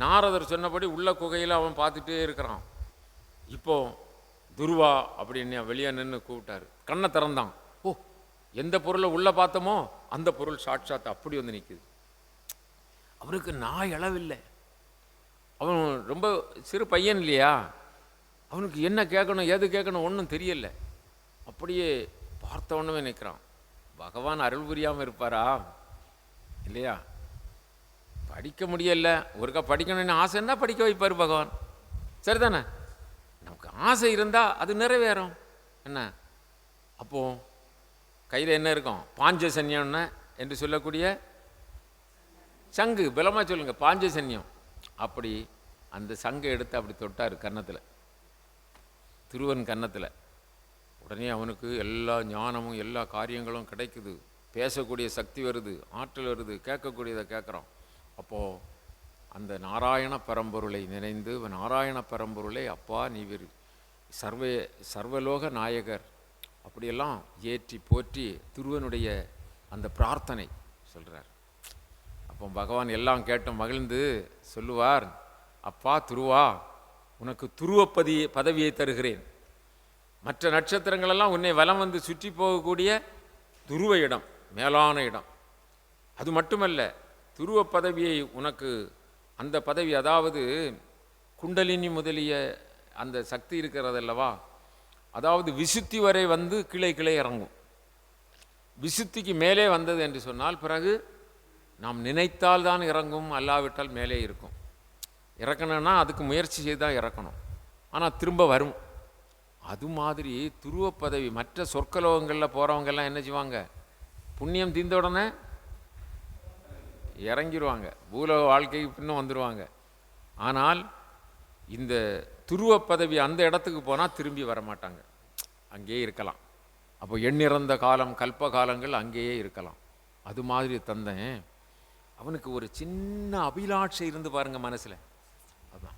நாரதர் சொன்னபடி உள்ள குகையில் அவன் பார்த்துட்டே இருக்கிறான். இப்போ துருவா அப்படின்னு வெளியே நின்று கூப்பிட்டாரு. கண்ணை திறந்தான். ஓ, எந்த பொருளை உள்ளே பார்த்தோமோ அந்த பொருள் சாட்சாத் அப்படி வந்து நிற்குது. அவனுக்கு நாய் அளவில்லை. அவன் ரொம்ப சிறு பையன் இல்லையா? அவனுக்கு என்ன கேட்கணும் ஏது கேட்கணும் ஒன்றும் தெரியல. அப்படியே பார்த்தவொன்னே நிற்கிறான். பகவான் அருள் புரியாமல் இருப்பாரா? இல்லையா? படிக்க முடியல, ஒருக்கா படிக்கணும்னு ஆசை இருந்தால் படிக்க வைப்பார் பகவான். சரிதானே? நமக்கு ஆசை இருந்தால் அது நிறைவேறும். என்ன அப்போது கையில் என்ன இருக்கும்? பாஞ்சசன்யம் என்று சொல்லக்கூடிய சங்கு, பலமாக சொல்லுங்கள், பாஞ்சசன்யம். அப்படி அந்த சங்கை எடுத்து அப்படி தொட்டார் கன்னத்தில், திருவன் கன்னத்தில். உடனே அவனுக்கு எல்லா ஞானமும் எல்லா காரியங்களும் கிடைக்குது. பேசக்கூடிய சக்தி வருது, ஆற்றல் வருது, கேட்கக்கூடியதை கேட்குறான். அப்போது அந்த நாராயண பரம்பொருளை நினைந்து, நாராயண பரம்பொருளை அப்பா நீ சர்வலோக நாயகர் அப்படியெல்லாம் ஏற்றி போற்றி திருவனுடைய அந்த பிரார்த்தனை சொல்கிறார். அப்போ பகவான் எல்லாம் கேட்டு மகிழ்ந்து சொல்லுவார், அப்பா துருவா, உனக்கு பதவியை தருகிறேன். மற்ற நட்சத்திரங்களெல்லாம் உன்னை வலம் வந்து சுற்றி போகக்கூடிய துருவ இடம், மேலான இடம். அது மட்டுமல்ல, துருவ பதவியை உனக்கு, அந்த பதவி, அதாவது குண்டலினி முதலிய அந்த சக்தி இருக்கிறதல்லவா, அதாவது விசுத்தி வரை வந்து கிளை கிளை இறங்கும். விசுத்திக்கு மேலே வந்தது என்று சொன்னால் பிறகு நாம் நினைத்தால் தான் இறங்கும், அல்லாவிட்டால் மேலே இருக்கும். இறக்கணும்னா அதுக்கு முயற்சி செய்து தான் இறக்கணும், ஆனால் திரும்ப வரும். அது மாதிரி துருவ பதவி மற்ற சொர்க்கலோகங்களில் போகிறவங்கெல்லாம் என்ன செய்வாங்க? புண்ணியம் தீர்ந்த உடனே இறங்கிடுவாங்க, பூலோக வாழ்க்கைக்கு பின்னும் வந்துடுவாங்க. ஆனால் இந்த துருவ பதவி அந்த இடத்துக்கு போனால் திரும்பி வரமாட்டாங்க, அங்கேயே இருக்கலாம். அப்போ எண்ணிறந்த காலம், கல்ப காலங்கள் அங்கேயே இருக்கலாம். அது மாதிரி தந்தேன். அவனுக்கு ஒரு சின்ன அபிலாட்சை இருந்து பாருங்க மனசில். அதான்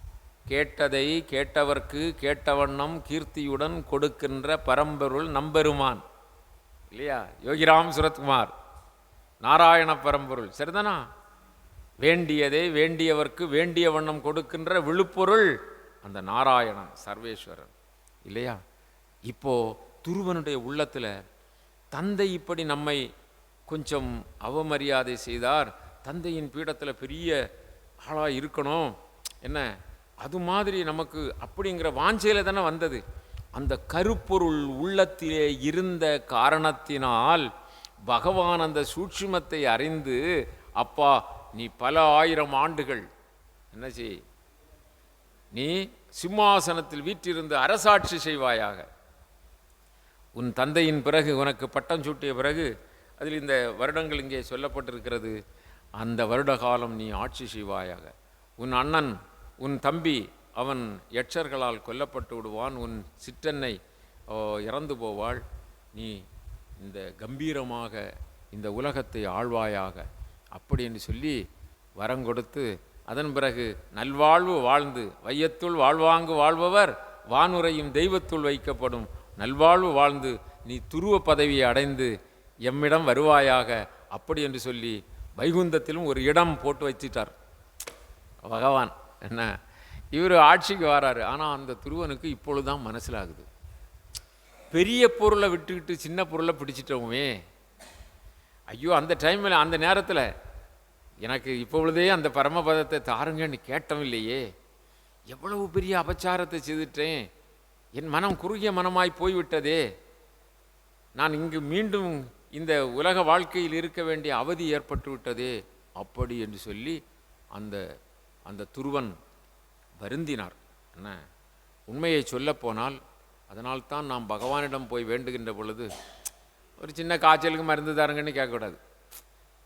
கேட்டதை கேட்டவர்க்கு கேட்டவண்ணம் கீர்த்தியுடன் கொடுக்கின்ற பரம்பொருள் நம்பெருமான், இல்லையா? யோகிராம் சுரத்குமார் நாராயண பரம்பொருள். சரிதானா? வேண்டியதை வேண்டியவர்க்கு வேண்டிய வண்ணம் கொடுக்கின்ற விழுப்பொருள் அந்த நாராயணன் சர்வேஸ்வரன், இல்லையா? இப்போ துருவனுடைய உள்ளத்தில் தந்தை இப்படி நம்மை கொஞ்சம் அவமரியாதை செய்தார், தந்தையின் பீடத்தில் பெரிய ஆளாக இருக்கணும், என்ன அது மாதிரி நமக்கு அப்படிங்கிற வாஞ்சையில் தானே வந்தது. அந்த கருப்பொருள் உள்ளத்திலே இருந்த காரணத்தினால் பகவான் அந்த சூட்சுமத்தை அறிந்து, அப்பா நீ பல ஆயிரம் ஆண்டுகள் என்ன செய், நீ சிம்மாசனத்தில் வீற்றிருந்து அரசாட்சி செய்வாயாக. உன் தந்தையின் பிறகு உனக்கு பட்டம் சூட்டிய பிறகு, அதில் இந்த வருடங்கள் இங்கே சொல்லப்பட்டிருக்கிறது, அந்த வருட காலம் நீ ஆட்சி செய்வாயாக. உன் அண்ணன், உன் தம்பி, அவன் யட்சர்களால் கொல்லப்பட்டு விடுவான், உன் சிற்றன்னை இறந்து போவாள், நீ இந்த கம்பீரமாக இந்த உலகத்தை ஆழ்வாயாக அப்படி என்று சொல்லி வரங்கொடுத்து, அதன் பிறகு நல்வாழ்வு வாழ்ந்து வையத்துள் வாழ்வாங்கு வாழ்பவர் வானுரையும் தெய்வத்துள் வைக்கப்படும் நல்வாழ்வு வாழ்ந்து நீ துருவ பதவியை அடைந்து எம்மிடம் வருவாயாக அப்படி என்று சொல்லி வைகுந்தத்திலும் ஒரு இடம் போட்டு வச்சிட்டார் பகவான். என்ன, இவர் ஆட்சிக்கு வராரு. ஆனால் அந்த துருவனுக்கு இப்பொழுதுதான் மனசிலாகுது, பெரிய பொருளை விட்டுக்கிட்டு சின்ன பொருளை பிடிச்சிட்டோமே, ஐயோ, அந்த டைமில் அந்த நேரத்தில் எனக்கு இப்பொழுதே அந்த பரமபதத்தை தாருங்கன்னு கேட்டவில்லையே, எவ்வளவு பெரிய அபச்சாரத்தை செய்துட்டேன், என் மனம் குறுகிய மனமாய் போய்விட்டதே, நான் இங்கு மீண்டும் இந்த உலக வாழ்க்கையில் இருக்க வேண்டிய அவதி ஏற்பட்டு விட்டதே, அப்படி என்று சொல்லி அந்த அந்த துருவன் வருந்தினார். என்ன உண்மையை சொல்லப்போனால், அதனால்தான் நாம் பகவானிடம் போய் வேண்டுகின்ற பொழுது ஒரு சின்ன காய்ச்சலுக்கு மருந்து தாருங்கன்னு கேட்கக்கூடாது.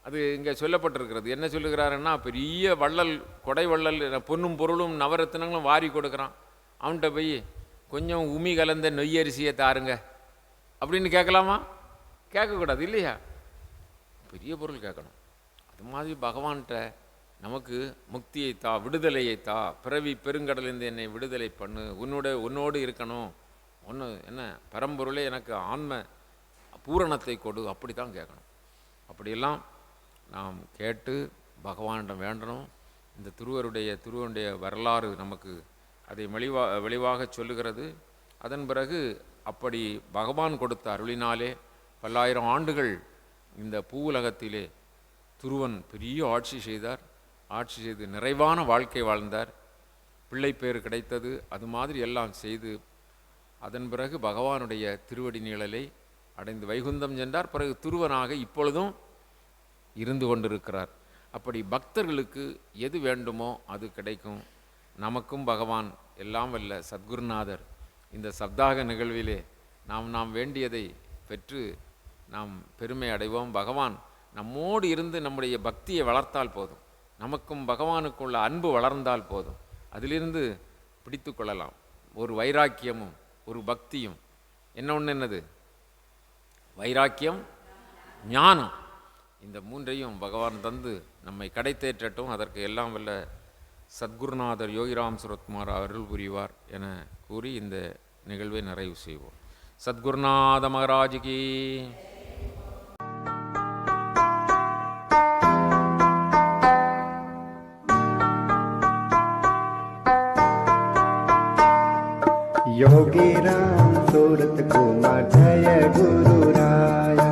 அது இங்கே சொல்லப்பட்டிருக்கிறது. என்ன சொல்லுகிறாருன்னா, பெரிய வள்ளல், கொடை வள்ளல், பொன்னும் பொருளும் நவரத்தினங்களும் வாரி கொடுக்குறான். அவன்கிட்ட போய் கொஞ்சம் உமி கலந்த நொய்யரிசியை தாருங்க அப்படின்னு கேட்கலாமா? கேட்கக்கூடாது இல்லையா? பெரிய பொருள் கேட்கணும். அது மாதிரி பகவான்கிட்ட நமக்கு முக்தியை தா, விடுதலையை தா, பிறவி பெருங்கடலிருந்து என்னை விடுதலை பண்ணு, உன்னோடு இருக்கணும், ஒன்று என்ன பரம்பொருளே எனக்கு ஆன்ம பூரணத்தை கொடு, அப்படி தான் கேட்கணும். அப்படியெல்லாம் நாம் கேட்டு பகவானிடம் வேண்டணும். இந்த திருவனுடைய வரலாறு நமக்கு அதை வெளிவாக சொல்லுகிறது. அதன் பிறகு அப்படி பகவான் கொடுத்த அருளினாலே பல்லாயிரம் ஆண்டுகள் இந்த பூவுலகத்திலே துருவன் பெரிய ஆட்சி செய்தார். ஆட்சி செய்து நிறைவான வாழ்க்கை வாழ்ந்தார். பிள்ளை பேர் கிடைத்தது. அது மாதிரி எல்லாம் செய்து அதன் பிறகு பகவானுடைய திருவடி நிழலை அடைந்து வைகுந்தம் சென்றார். பிறகு துருவனாக இப்பொழுதும் இருந்து கொண்டிருக்கிறார். அப்படி பக்தர்களுக்கு எது வேண்டுமோ அது கிடைக்கும். நமக்கும் பகவான் எல்லாம் வல்ல சத்குருநாதர் இந்த சப்தாக நிகழ்விலே நாம் வேண்டியதை பெற்று நாம் பெருமை அடைவோம். பகவான் நம்மோடு இருந்து நம்முடைய பக்தியை வளர்த்தால் போதும், நமக்கும் பகவானுக்குள்ள அன்பு வளர்ந்தால் போதும், அதிலிருந்து பிடித்து கொள்ளலாம். ஒரு வைராக்கியமும் ஒரு பக்தியும். என்னது? வைராக்கியம், ஞானம், இந்த மூன்றையும் பகவான் தந்து நம்மை கடைத்தேற்றட்டும். அதற்கு எல்லாம் வல்ல சத்குருநாதர் யோகிராம் சுரத்குமார் அருள் புரிவார் என கூறி இந்த நிகழ்வை நிறைவு செய்வோம். சத்குருநாத மகாராஜுக்கு योगी राम सूरत कुमार जय गुरु राया।